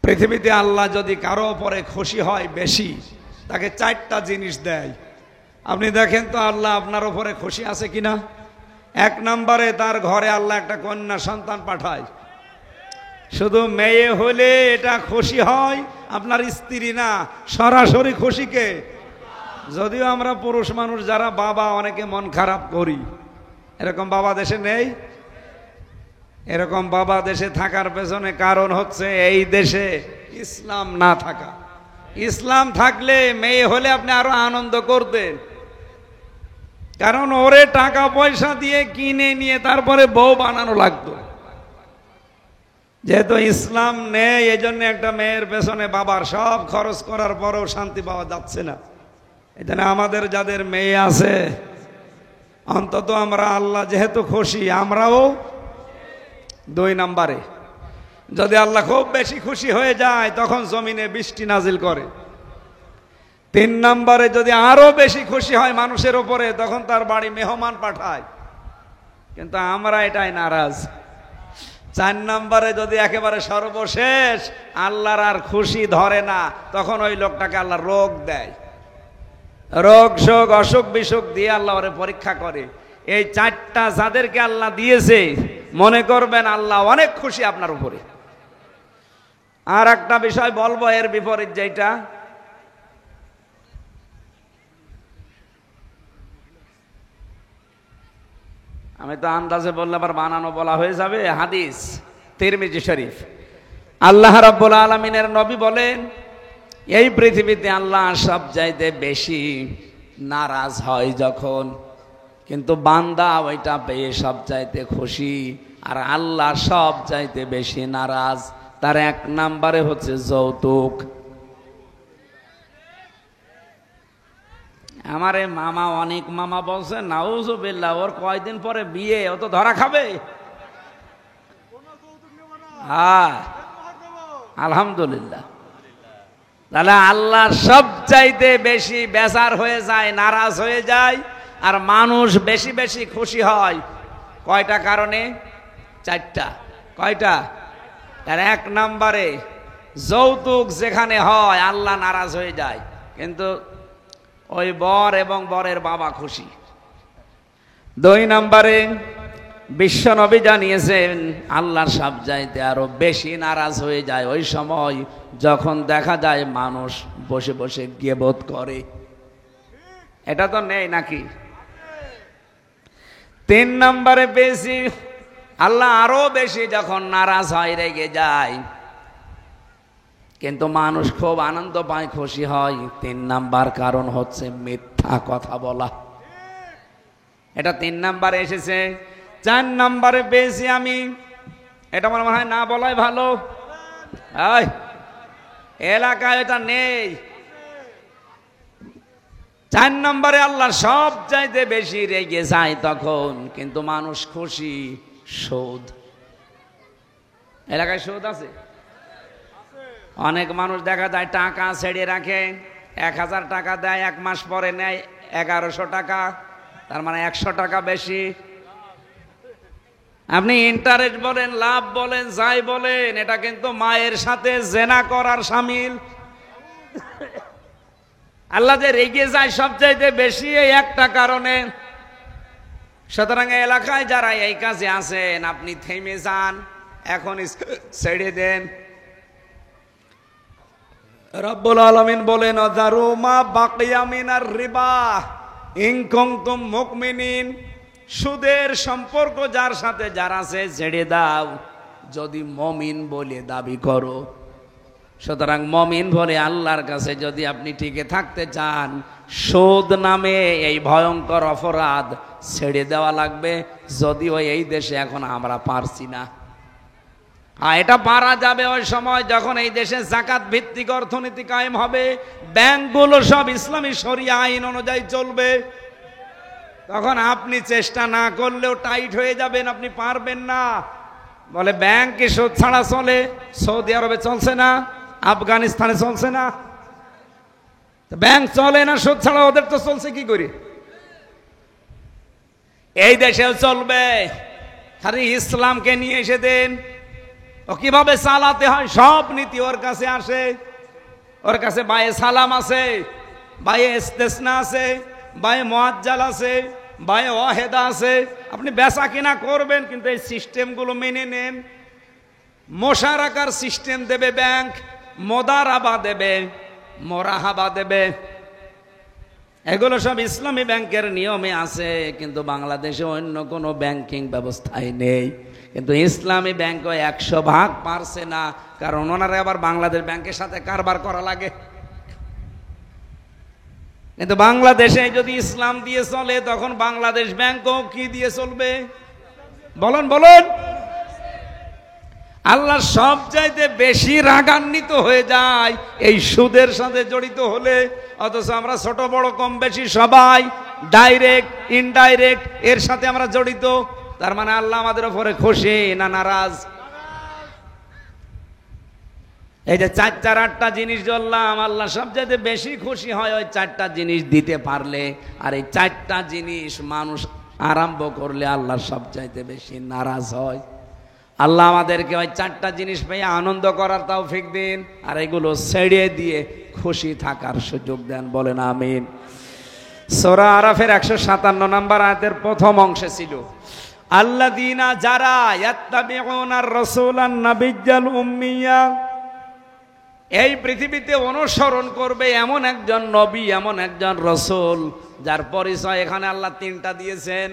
পৃথিবীতে আল্লাহ যদি কারো উপরে খুশি হয় বেশি, তাকে 4টা জিনিস দেয়। আপনি দেখেন তো আল্লাহ আপনার উপরে খুশি আছে কিনা। 1 নম্বরে তার ঘরে আল্লাহ একটা কন্যা সন্তান পাঠায়। শুধু মেয়ে হলে এটা খুশি হয়, আপনার স্ত্রী না, সরাসরি খুশিকে। যদিও আমরা পুরুষ মানুষ যারা বাবা, অনেকে মন খারাপ করি। এরকম বাবা দেশে নেই? এরকম বাবা দেশে থাকার পেছনে কারণ হচ্ছে এই দেশে ইসলাম না থাকা। ইসলাম থাকলে মেয়ে হলে আপনি আরো আনন্দ করতেন, কারণ ওরে টাকা পয়সা দিয়ে কিনে নিয়ে তারপরে বউ বানানো লাগতো। যেহেতু ইসলাম নেই, এই জন্য একটা মেয়ের পেছনে বাবার সব খরচ করার পরেও শান্তি পাওয়া যাচ্ছে না। এই জন্য আমাদের যাদের মেয়ে আছে, অন্তত আমরা আল্লাহ যেহেতু খুশি, আমরাও 2 নম্বরে যদি আল্লাহ খুব বেশি খুশি হয়ে যায়, তখন জমিনে বৃষ্টি নাজিল করে। 3 নম্বরে যদি আরো বেশি খুশি হয় মানুষের উপরে, তখন তার বাড়ি মেহমান পাঠায়। কিন্তু আমরা এটাই নারাজ। 4 নম্বরে যদি একেবারে সর্বশেষ আল্লাহর আর খুশি ধরে না, তখন ওই লোকটাকে আল্লাহ রোগ দেয়। রোগ শোক অসুখ বিসুখ দিয়ে আল্লাহ ওরে পরীক্ষা করে। এই 4টা যাদেরকে আল্লাহ দিয়েছে, মনে করবেন আল্লাহ অনেক খুশি আপনার উপরে। আর একটা বিষয় বলবো এর বিপরীত, যেটা আমি তো আন্দাজে বললে আবার বানানো বলা হয়ে যাবে। হাদিস তিরমিজি শরীফ, আল্লাহ রাব্বুল আলামিনের নবী বলেন, এই পৃথিবীতে আল্লাহ সব চাইতে বেশি নারাজ হয় যখন, কিন্তু বান্দা ওইটা পেয়ে সব চাইতে খুশি। আর আল্লাহ সব চাইতে বেশি নারাজ। তার 1 নম্বরে হচ্ছে যৌতুক। আমারে মামা, অনেক মামা বলছে নাউজুবিল্লাহ, ওর কয়দিন পরে বিয়ে, ও তো ধরা খাবে। হ্যাঁ, আলহামদুলিল্লাহ। তাহলে আল্লাহ সব চাইতে বেশি বেজার হয়ে যায়, নারাজ হয়ে যায়। আর মানুষ বেশি বেশি খুশি হয় কয়টা কারণে? চারটা। কয়টা? আর 1 নম্বরে যৌতুক যেখানে হয় আল্লাহ নারাজ হয়ে যায়, কিন্তু ওই বর এবং বরের বাবা খুশি। 2 নম্বরে বিশ্ব নবী জানিয়েছেন আল্লাহর সব চাইতে আরো বেশি নারাজ হয়ে যায় ওই সময় যখন দেখা যায় মানুষ বসে বসে গীবত করে। এটা তো নেই নাকি? 3 নম্বরে বেশি আল্লাহ আরো বেশি যখন নারাজ হয়, রেগে যায়, কিন্তু মানুষ খুব আনন্দ পায়, খুশি হয়। 3 নাম্বার কারণ হচ্ছে মিথ্যা কথা বলা। এটা 3 নাম্বারে এসেছে। 4 নাম্বারে পেয়েছি আমি, এটা আমার মনে হয় না বলাই ভালো। এলাকায় এটা নেই। 4 নম্বরে আল্লাহ সব চাইতে বেশি রেগে যায় তখন, কিন্তু মানুষ খুশি। সুদ। এলাকায় সুদ আছে? অনেক মানুষ দেখা যায় টাকা ছেড়ে রাখে, 1000 টাকা দেয়, 1 মাস পরে নেয় 1100 টাকা, তার মানে 100 টাকা বেশি। আপনি ইন্টারেস্ট বলেন, লাভ বলেন, যাই বলেন, এটা কিন্তু মায়ের সাথে জেনা করার শামিল। আল্লাহ যে রেগে যায় সবচাইতে বেশি এই একটা কারণে। সুতরাং এলাকায় যারা এই কাজে আছেন, আপনি থেমে যান, এখন ছেড়ে দেন। রব্বুল আলামিন বলেন আযারু মা বাকিয়া মিনার রিবা ইন কুনতুম মুমিনিন। সুদের সম্পর্ক যার সাথে যার আছে ছেড়ে দাও, যদি মুমিন বলে দাবি করো। সুতরাং মুমিন বলে আল্লাহর কাছে যদি আপনি টিকে থাকতে চান, সুদ নামে এই ভয়ঙ্কর অপরাধ ছেড়ে দেওয়া লাগবে। যদিও এই দেশে এখন আমরা পারছি না। এটা পারা যাবে ওই সময় যখন এই দেশে যাকাত ভিত্তিক অর্থনীতি কায়েম হবে, ব্যাংকগুলো সব ইসলামী শরিয়া আইন অনুযায়ী চলবে। তখন আপনি চেষ্টা না করলেও টাইট হয়ে যাবেন, আপনি পারবেন না। বলে ব্যাংকে সুদ ছাড়া চলে, সৌদি আরবে চলছে না, আফগানিস্তানে চলছে না, ব্যাংক চলে না সুদ ছাড়া, ওদের তো চলছে কি করে? এই দেশেও চলবে। খালি ইসলামকে নিয়ে এসে দেন, ও কিভাবে চালাতে হয় সব নীতি ওর কাছে আসে। ওর কাছে বায়ে সালাম আছে, বায়ে ইস্তেসনা আছে, বায়ে মুআজ্জাল আছে, বায়ে ওয়াহেদা আছে। আপনি বেচা কিনা করবেন, কিন্তু এই সিস্টেমগুলো মেনে নেন। মোশারাকার সিস্টেম দেবে ব্যাংক, মোদারাবা দেবে, মোরাহাবা দেবে, এগুলো সব ইসলামী ব্যাংকের নিয়মে আছে। কিন্তু বাংলাদেশে অন্য কোনো ব্যাংকিং ব্যবস্থাই নেই। কিন্তু ইসলামী ব্যাংকও 100% পারছে না, কারণ ওনারা আবার বাংলাদেশ ব্যাংকের সাথে কারবার করা লাগে। কিন্তু বাংলাদেশে যদি ইসলাম দিয়ে চলে, তখন বাংলাদেশ ব্যাংকও কি দিয়ে চলবে? বলুন বলুন। আল্লাহ সব চাইতে বেশি রাগান্বিত হয়ে যায় এই সুদের সাথে জড়িত হলে। অথচ আমরা ছোট বড় কম বেশি সবাই ডাইরেক্ট ইনডাইরেক্ট এর সাথে আমরা জড়িত। তার মানে আল্লাহ আমাদের উপরে খুশি না নারাজ? এই যে 4-8টা জিনিস বললাম, আল্লাহ সবচেয়ে বেশি খুশি হয় ওই 4টা জিনিস দিতে পারলে। আর এই 4টা জিনিস মানুষ আরম্ভ করলে আল্লাহ সবচাইতে বেশি নারাজ হয়। আল্লাহ আমাদেরকে ওই 4টা জিনিস পেয়ে আনন্দ করার তৌফিক দিন, আর এগুলো ছেড়ে দিয়ে খুশি থাকার সুযোগ দেন। বলেন আমিন। সূরা আরাফের 157 নম্বর আয়াতের প্রথম অংশে ছিল আল্লাযীনা যারা ইয়াত্তাবিউনার রাসূলান নাবিয়্যাল উম্মিয়া, এই পৃথিবীতে অনুসরণ করবে এমন একজন নবী, এমন একজন রাসূল যার পরিচয় এখানে আল্লাহ 3টা দিয়েছেন।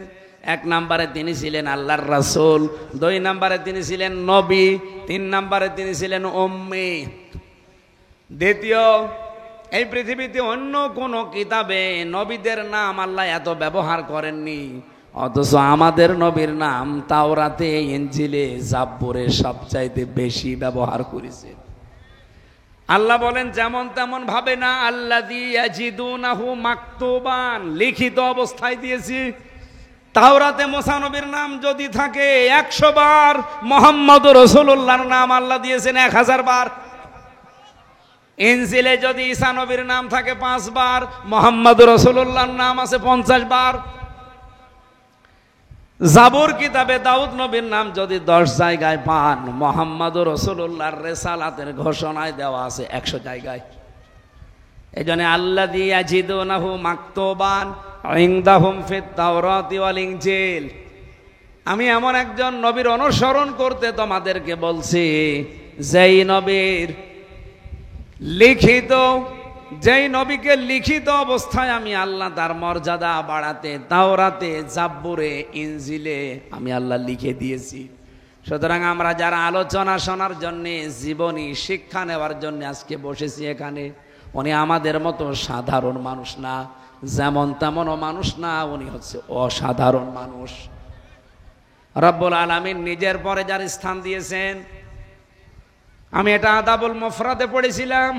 1 নম্বরে তিনি ছিলেন আল্লাহর রাসূল, 2 নম্বরে তিনি ছিলেন নবী, 3 নম্বরে তিনি ছিলেন উম্মি। দ্বিতীয়, এই পৃথিবীতে অন্য কোন কিতাবে নবীদের নাম আল্লাহ এত ব্যবহার করেননি, অথচ আমাদের নবীর নাম তাওরাতে, ইনজিলে, জাব্বুরে সবচাইতে বেশি ব্যবহার করেছে। আল্লাহ বলেন যেমন তেমন ভাবে না, আল্লাযী ইয়াজিদুনাহু মাকতুবান, লিখিত অবস্থায় দিয়েছি। তাওরাতে মুসা নবীর নাম যদি থাকে 100 বার, মুহাম্মদ রাসূলুল্লাহর নাম আল্লাহ দিয়েছেন 1000 বার। ইনজিলে যদি ঈসা নবীর নাম থাকে 5 বার, মুহাম্মদ রাসূলুল্লাহর নাম আছে 50 বার। জাবুর কিতাবে দাউদ নবীর নাম যদি 10 জায়গায় পান, মুহাম্মদুর রাসূলুল্লাহর রিসালাতের ঘোষণায় দেওয়া আছে 100 জায়গায়। এজন্য আল্লাযী ইয়াজিদুনাহু মাকতুবান ইনদাহুম ফিত তাওরাতি ওয়াল ইনজিল। আমি এমন একজন নবীর অনুসরণ করতে তোমাদেরকে বলছি, যেই নবীর লিখিত, যেই নবীকে লিখিত অবস্থায় আমি আল্লাহ তার মর্যাদা বাড়াতে তাওরাতে, জাব্বুরে, ইনজিলে আমি আল্লাহ লিখে দিয়েছি। সুতরাং আমরা যারা আলোচনা শোনার জন্যে, জীবনী শিক্ষা নেওয়ার জন্য আজকে বসেছি এখানে, উনি আমাদের মতো সাধারণ মানুষ না, যেমন তেমনও মানুষ না, উনি হচ্ছে অসাধারণ মানুষ। রব্বুল আলামিন নিজের পরে যার স্থান দিয়েছেন, আমি এটা আদাবুল মুফরাদে পড়েছিলাম,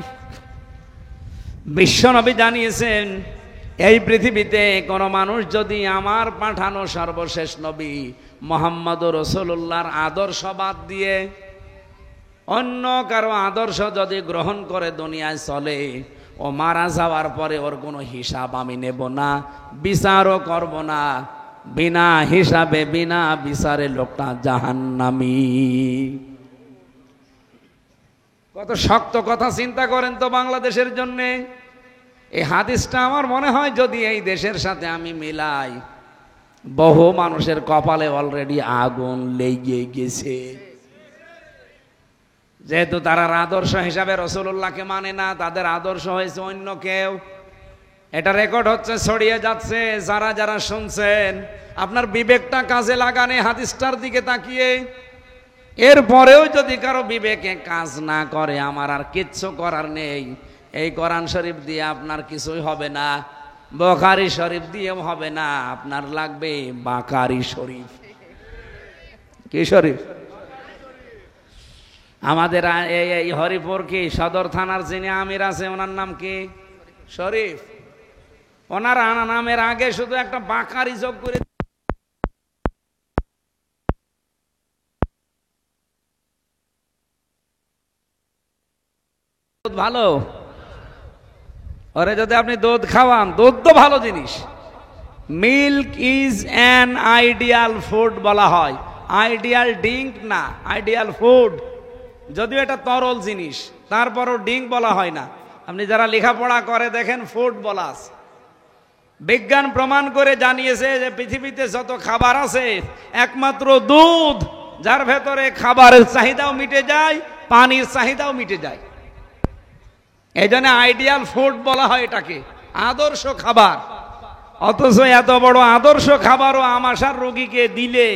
বিশ্বনবী জানিয়েছেন, এই পৃথিবীতে কোনো মানুষ যদি আমার পাঠানো সর্বশেষ নবী মুহাম্মদুর রাসূলুল্লাহর আদর্শ বাদ দিয়ে অন্য কারো আদর্শ যদি গ্রহণ করে দুনিয়ায় চলে, ও মারা যাওয়ার পরে ওর কোনো হিসাব আমি নেব না, বিচারও করব না, বিনা হিসাবে বিনা বিচারে লোকটা জাহান্নামী। কত শক্ত কথা চিন্তা করেন তো বাংলাদেশের জন্য। এই হাদিসটা আমার মনে হয় যদি এই দেশের সাথে আমি মিলাই, বহু মানুষের কপালে অলরেডি আগুন লেগে গেছে, যেহেতু তারা আদর্শ হিসাবে রাসূলুল্লাহকে মানে না, তাদের আদর্শ হয়েছে অন্য কেউ। এটা রেকর্ড হচ্ছে, ছড়িয়ে যাচ্ছে। যারা যারা শুনছেন, আপনার বিবেকটা কাজে লাগানে হাদিসটার দিকে তাকিয়ে। এরপরেও যদি কারো বিবেকে কাজ না করে, আমার আর কিচ্ছু করার নেই। এই কোরআন শরীফ দিয়ে আপনার কিছুই হবে না, বুখারী শরীফ দিয়েও হবে না, আপনার লাগবে বাকারি শরীফ। কি শরীফ? আমাদের এই হরিপুর কি সদর থানার যিনি আমির আছে, ওনার নাম কি? শরীফ। ওনার নামের আগে শুধু একটা বাকারি যোগ করে ভালো। ওরে যদি আপনি দুধ খাওয়ান, দুধ তো ভালো জিনিস। Milk is an ideal food বলা হয়, আইডিয়াল ড্রিঙ্ক না, আইডিয়াল ফুড। যদিও এটা তরল জিনিস, তারপরও ড্রিঙ্ক বলা হয় না। আপনি যারা লেখাপড়া করে দেখেন, ফুড বলা আছে। বিজ্ঞান প্রমাণ করে জানিয়েছে যে পৃথিবীতে যত খাবার আছে, একমাত্র দুধ, যার ভেতরে খাবারের চাহিদাও মিটে যায়, পানির চাহিদাও মিটে যায়। এই জন্য আইডিয়াল ফুড বলা হয় এটাকে, আদর্শ খাবার। অথচ এত বড় আদর্শ খাবারও আমাশার রোগীকে দিলে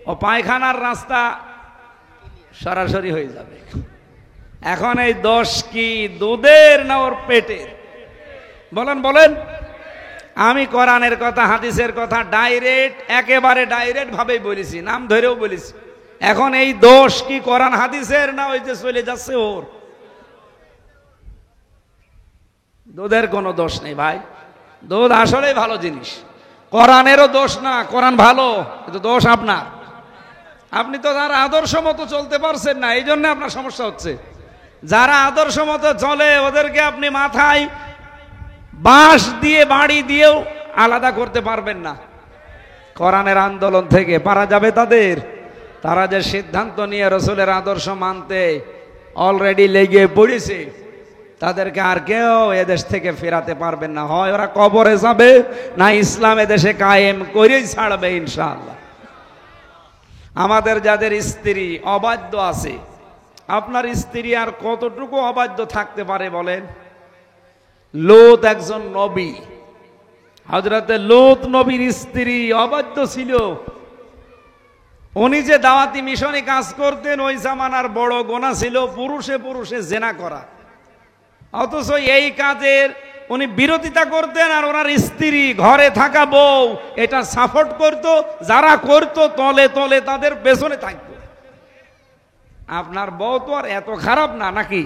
ও পায়খানার রাস্তা সরাসরি হয়ে যাবে। এখন এই দোষ কি দুধের না ওর পেটের? বলেন বলেন। আমি কোরআনের কথা, হাদিসের কথা ডাইরেক্ট, একেবারে ডাইরেক্ট ভাবেই বলেছি, নাম ধরেও বলেছি। এখন এই দোষ কি কোরআন হাদিসের না ওই যে চলে যাচ্ছে ওর? দুধের কোনো দোষ নেই ভাই, দুধ আসলেই ভালো জিনিস। কোরআনেরও দোষ না, কোরআন ভালো, কিন্তু দোষ আপনার। আপনি তো তার আদর্শ মতো চলতে পারছেন না, এই জন্য আপনার সমস্যা হচ্ছে। যারা আদর্শ মতো চলে ওদেরকে আপনি মাথায় বাঁশ দিয়ে, বাড়ি দিয়েও আলাদা করতে পারবেন না। কোরআনের আন্দোলন থেকে পারা যাবে তাদের? তারা যে সিদ্ধান্ত নিয়ে রাসূলের আদর্শ মানতে অলরেডি লেগে পড়েছে, তাদেরকে আর কেউ এদেশ থেকে ফেরাতে পারবেন না। হয় ওরা কবরে যাবে, না ইসলাম এদেশে কায়েম করেই ছাড়বে ইনশাআল্লাহ। আমাদের যাদের স্ত্রী অবাধ্য আছে, আপনার স্ত্রী আর কতটুকু অবাধ্য থাকতে পারে বলেন? লূত একজন নবী, হযরতে লূত নবীর স্ত্রী অবাধ্য ছিল। উনি যে দাওয়াতি মিশনে কাজ করতেন, ওই জামানার বড় গোনা ছিল পুরুষে পুরুষে জেনা করা। অথচ এই কাজের উনি বিরোধিতা করতেন, আর ওনার স্ত্রী ঘরে থাকা বউ এটা সাপোর্ট করত। যারা করত তলে তলে তাদের পেছনে থাকত। আপনার বউ তো আর এত খারাপ না নাকি?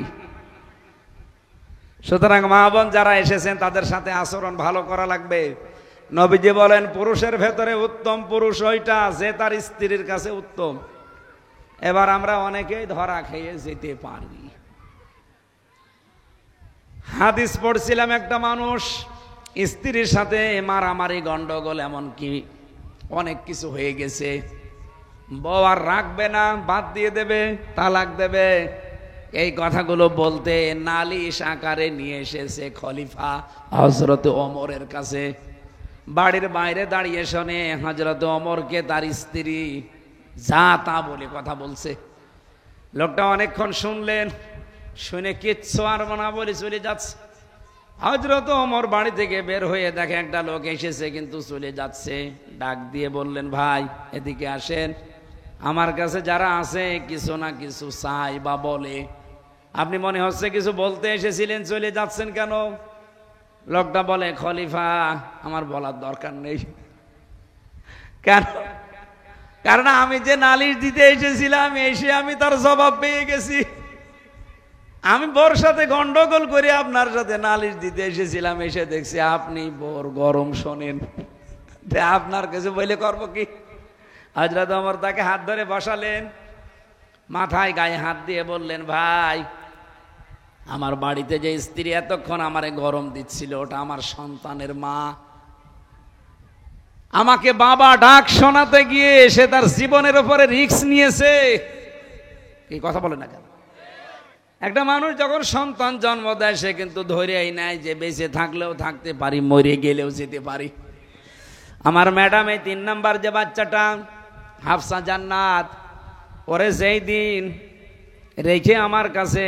সুতরাং মা বোন যারা এসেছেন, তাদের সাথে আচরণ ভালো করা লাগবে। নবীজি বলেন, পুরুষের ভেতরে উত্তম পুরুষ ওইটা যে তার স্ত্রীর কাছে উত্তম। এবার আমরা অনেকেই ধরা খেয়ে যেতে পারি। হাদিস পড়ছিলাম, একটা মানুষ স্ত্রীর সাথে মারামারি, গন্ডগোল, এমনকি অনেক কিছু হয়ে গেছে, বউ আর রাখবে না, বাদ দিয়ে দেবে, তালাক দেবে। এই কথাগুলো বলতে নালিশ আকারে নিয়ে এসেছে খলিফা হযরত ওমরের কাছে। বাড়ির বাইরে দাঁড়িয়ে শোনে হযরত ওমরকে তার স্ত্রী যা তা বলে কথা বলছে। লোকটা অনেকক্ষণ শুনলেন, শুনে কিচ্ছু আর না বলে চলে যাচ্ছে। হযরত ওমর বাড়ি থেকে বের হয়ে দেখে একটা লোক এসেছে কিন্তু চলে যাচ্ছে। ডাক দিয়ে বললেন, ভাই এদিকে আসেন, আমার কাছে যারা আছে কিছু না কিছু চাই বা বলে, আপনি মনে হচ্ছে কিছু বলতে এসেছিলেন, চলে যাচ্ছেন কেন? লোকটা বলে, খলিফা আমার বলার দরকার নেই। কেন? কারণ আমি যে নালিশ দিতে এসেছিলাম, এসে আমি তার জবাব পেয়ে গেছি। আমি বোর সাথে গন্ডগোল করে আপনার সাথে নালিশ দিতে এসেছিলাম, এসে দেখছি আপনি বোর গরম শোনেন, আপনার কিছু বলে করবো কি? হযরত ওমর তাকে হাত ধরে বসালেন, মাথায় গায়ে হাত দিয়ে বললেন, ভাই আমার বাড়িতে যে স্ত্রী এতক্ষণ আমারে গরম দিচ্ছিল, ওটা আমার সন্তানের মা। আমাকে বাবা ডাক শোনাতে গিয়ে সে তার জীবনের উপরে রিস্ক নিয়েছে। এই কথা বলে না কেন? একটা মানুষ যখন সন্তান জন্ম দেয় সে কিন্তু ধরেই নেয় যে বেঁচে থাকলেও থাকতে পারি, মরে গেলেও যেতে পারি। আমার ম্যাডাম এই 3 নাম্বার যে বাচ্চাটা হাফসা জান্নাত, ওরে যেই দিন রেখে আমার কাছে,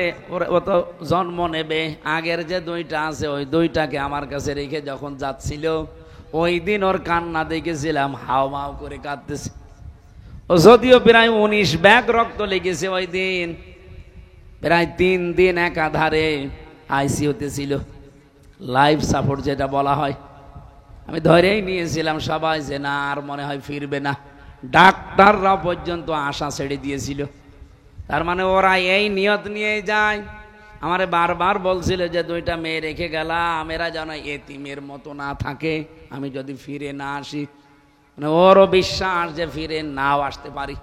ও তো জন্ম নেবে, আগের যে 2টা আছে ওই 2টাকে আমার কাছে রেখে যখন যাচ্ছিল, ওই দিন ওর কান্না দেখেছিলাম, হাও মাও করে কাঁদতেছে। ও যদিও প্রায় 19 ব্যাগ রক্ত লেগেছে, ওই দিন প্রায় 3 দিন একাধারে আইসিইউতে ছিল, লাইফ সাপোর্ট যেটা বলা হয়। আমি ধরেই নিয়েছিলাম সবাই যে না আর মনে হয় ফিরবে না, ডাক্তাররা পর্যন্ত আশা ছেড়ে দিয়েছিল। তার মানে ওরা এই নিয়ত নিয়ে যায়। আমারে বারবার বলছিল যে 2টা মেয়ে রেখে গেলাম, এরা যেন এতিমের মতো না থাকে, আমি যদি ফিরে না আসি। মানে ওরও বিশ্বাস যে ফিরে নাও আসতে পারি।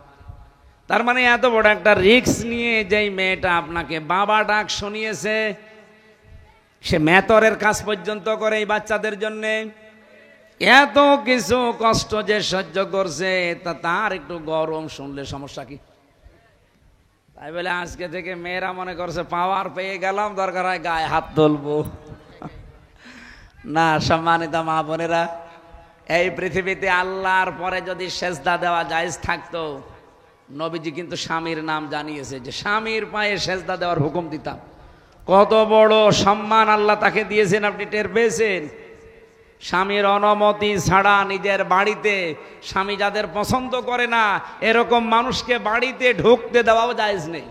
তার মানে এত বড় একটা রিস্ক নিয়ে যেই মেয়েটা আপনাকে বাবা ডাক শুনিয়েছে, সে মেতরের কাজ পর্যন্ত করে এই বাচ্চাদের জন্যে, এত কিছু কষ্ট যে সহ্য করছে, তা তার একটু গরম শুনলে সমস্যা কি? তাই বলে আজকে থেকে মেয়েরা মনে করছে পাওয়ার পেয়ে গেলাম, দরকার হয় গায়ে হাত তুলবো না। সম্মানিত মা বোনেরা, এই পৃথিবীতে আল্লাহর পরে যদি সেজদা দেওয়া জায়েজ থাকতো, নবীজি কিন্তু স্বামীর নাম জানিয়েছে যে স্বামীর পায়ে সেজদা দেওয়ার হুকুম দিতাম। কত বড় সম্মান আল্লাহ তাকে দিয়েছেন, আপনি টের পেয়েছেন? স্বামীর অনুমতি ছাড়া নিজের বাড়িতে, স্বামী যাদের পছন্দ করে না এরকম মানুষকে বাড়িতে ঢুকতে দেওয়াও জায়েজ নেই।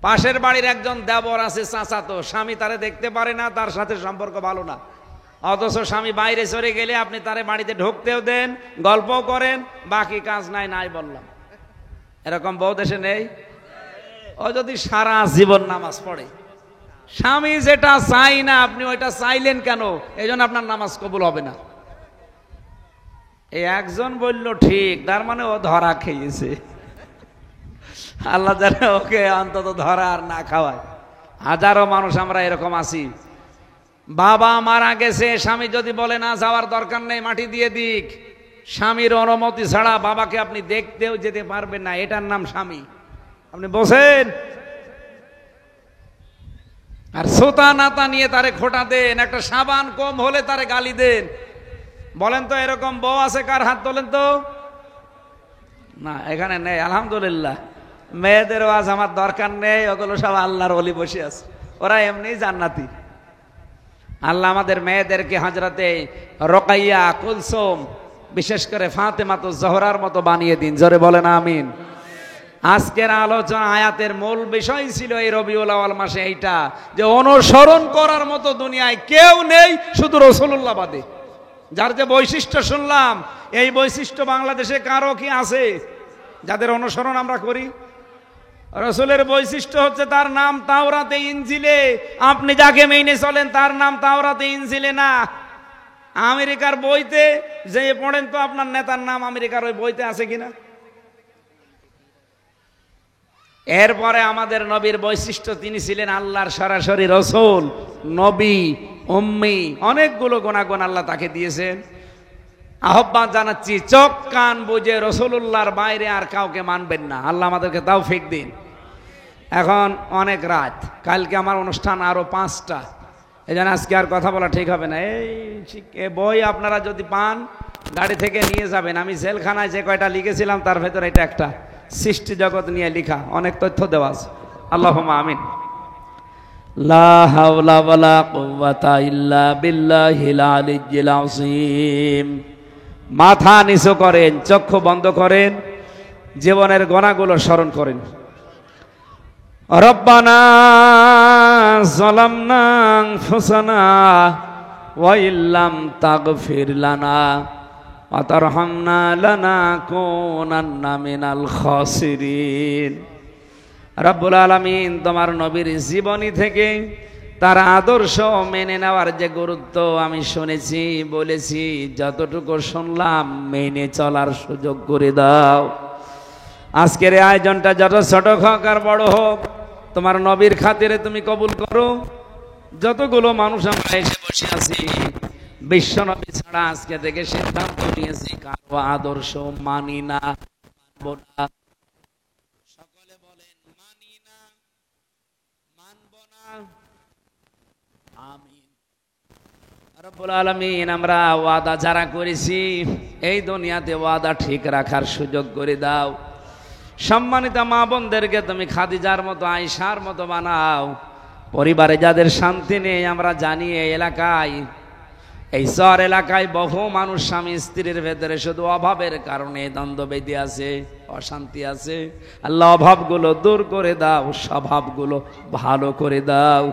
পাশের বাড়ির একজন দেবর আছে, চাচাতো, স্বামী তারে দেখতে পারে না, তার সাথে সম্পর্ক ভালো না, অথচ স্বামী বাইরে চলে গেলে আপনি তারে বাড়িতে ঢুকতেও দেন, গল্পও করেন, বাকি কাজ নাই নাই বললাম। এরকম বহু দেশে নেই? ও যদি সারা জীবন নামাজ পড়ে, স্বামী যেটা চাই না আপনি ওইটা চাইলেন কেন? এই জন্য আপনার নামাজ কবুল হবে না। এই একজন বলল ঠিক, তার মানে ও ধরা খেয়েছে। আল্লাহ জানে ওকে অন্তত ধরা আর না খাওয়ায়। হাজারো মানুষ আমরা এরকম আছি, বাবা মারা গেছে, স্বামী যদি বলে না যাওয়ার দরকার নেই, মাটি দিয়ে দিক, স্বামীর অনুমতি ছাড়া বাবাকে আপনি দেখতেও যেতে পারবেন না, এটার নাম স্বামী। আপনি বসেন আর সোতা নাতা নিয়ে তারে খোটা দেন, একটা সাবান কম হলে তারে গালি দেন। বলেন তো এরকম বউ আছে কার? হাত তোলেন তো। না, এখানে নেই আলহামদুলিল্লাহ। মেয়েদের ওয়াজ আমার দরকার নেই, ওগুলো সব আল্লাহর ওলি বসে আছে, ওরা এমনি জান্নাতি। আল্লাহ আমাদের মেয়েদেরকে হযরতে রোকাইয়া, কুলসুম, বিশেষ করে ফাতেমাতুজ জোহরার মতো বানিয়ে দিন। জোরে বলেন আমিন। আজকের আলোচনা আয়াতের মূল বিষয় ছিল এই রবিউল আউয়াল মাসে এইটা, যে অনুসরণ করার মতো দুনিয়ায় কেউ নেই শুধু রাসূলুল্লাহ বাদে। যার যে বৈশিষ্ট্য শুনলাম, এই বৈশিষ্ট্য বাংলাদেশে কারো কি আছে যাদের অনুসরণ আমরা করি? রাসূলের বৈশিষ্ট্য হচ্ছে তার নাম তাওরাতে ইনজিলে, আপনি যাকে মেনে চলেন তার নাম তাওরাতে ইনজিলে না। আমেরিকার বইতে যে পড়েন তো আপনার নেতার নাম আমেরিকার ওই বইতে আছে কিনা? এরপরে আমাদের নবীর বৈশিষ্ট্য, তিনি ছিলেন আল্লাহর সরাসরি রাসূল, নবী, উম্মি, অনেকগুলো গুণাগুণ আল্লাহ তাকে দিয়েছেন। আহ্বান জানাচ্ছি, চোখ কান বুঝে রাসূলুল্লাহর বাইরে আর কাউকে মানবেন না। আল্লাহ আমাদেরকে তৌফিক দিন। এখন অনেক রাত, কালকে আমার অনুষ্ঠান আরো 5টা, এই জন্য আজকে আর কথা বলা ঠিক হবে না। এই বই আপনারা যদি পান গাড়ি থেকে নিয়ে যাবেন। আমি জেলখানায় যে কয়টা লিখেছিলাম তার ভেতরে এটা একটা, সৃষ্টি জগৎ নিয়ে লেখা, অনেক তথ্য দেওয়া আছে। আল্লাহুম্মা আমিন। লা হাওলা ওয়ালা কুওয়াতা ইল্লা বিল্লাহিল আলিয়্যিল আযীম। মাথা নিচু করেন, চক্ষু বন্ধ করেন, জীবনের গুনাহগুলো স্মরণ করেন। রব্বানা যালামনা আনফুসানা ওয়া ইল্লাম তাগফির লানা ওয়া তারহামনা লানাকুনান্না মিনাল খাসিরিন। রব্বুল আলামিন, তোমার নবীর জীবনী থেকে তার আদর্শ মেনে নেওয়ার যে গুরুত্ব আমি শুনেছি, বলেছি, যতটুকু শুনলাম মেনে চলার সুযোগ করে দাও। আজকের এই আয়োজনটা যত ছোট হোক আর বড় হোক, তোমার নবীর খাতিরে তুমি কবুল করো। যতগুলো মানুষ আমরা এসে বসে আছি, বিশ্ব নবী ছাড়া আজকে থেকে সিদ্ধান্ত নিয়েছি কারো আদর্শ মানি না, মানব না। সকলে বলেন মানি না, মানব না। আমিন। রব্বুল আলামিন, আমরা ওয়াদা যারা করেছি এই দুনিয়াতে ওয়াদা ঠিক রাখার সুযোগ করে দাও। সম্মানিত মা বোনদেরকে তুমি খাদিজার মতো, আয়েশার মতো বানাও। পরিবারে যাদের শান্তি নেই, আমরা জানি এই এলাকায়, এই শহর এলাকায় বহু মানুষ স্বামী স্ত্রীর ভেতরে শুধু অভাবের কারণে দ্বন্দ্ব বেঁধে আছে, অশান্তি আছে। আল্লাহ অভাবগুলো দূর করে দাও, স্বভাবগুলো ভালো করে দাও।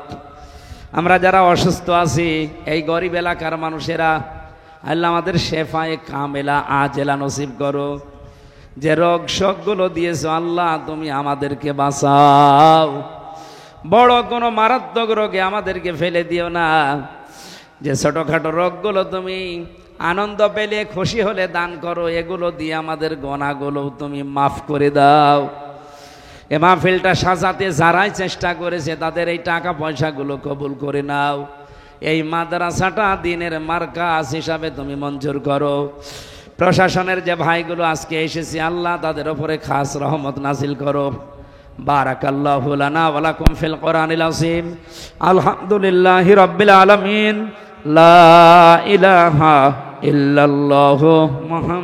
আমরা যারা অসুস্থ আছি, এই গরিব এলাকার মানুষেরা, আল্লাহ আমাদের শেফায়ে কামেলা আজেলা নসিব করো। যে রোগ শোকগুলো দিয়েছো আল্লাহ, তুমি আমাদেরকে বাঁচাও। বড় কোনো মারাত্মক রোগে আমাদেরকে ফেলে দিও না। যে ছোটখাটো রোগগুলো তুমি আনন্দ পেলে, খুশি হলে দান করো, এগুলো দিয়ে আমাদের গুনাহগুলো তুমি মাফ করে দাও। এ মাহফিলটা সাজাতে যারাই চেষ্টা করেছে তাদের এই টাকা পয়সাগুলো কবুল করে নাও। এই মাদ্রাসাটা দিনের মার্কাজ হিসাবে তুমি মঞ্জুর করো। প্রশাসনের যে ভাইগুলো আজকে এসেছে আল্লাহ, তাদের উপরে খাস রহমত নাজিল করো। বারাকাল্লাহু লানা ওয়া লাকুম ফিল কোরআনিল আযীম। আলহামদুলিল্লাহি রাব্বিল আলামিন। লা ইলাহা ইল্লাল্লাহু মুহাম্মাদুর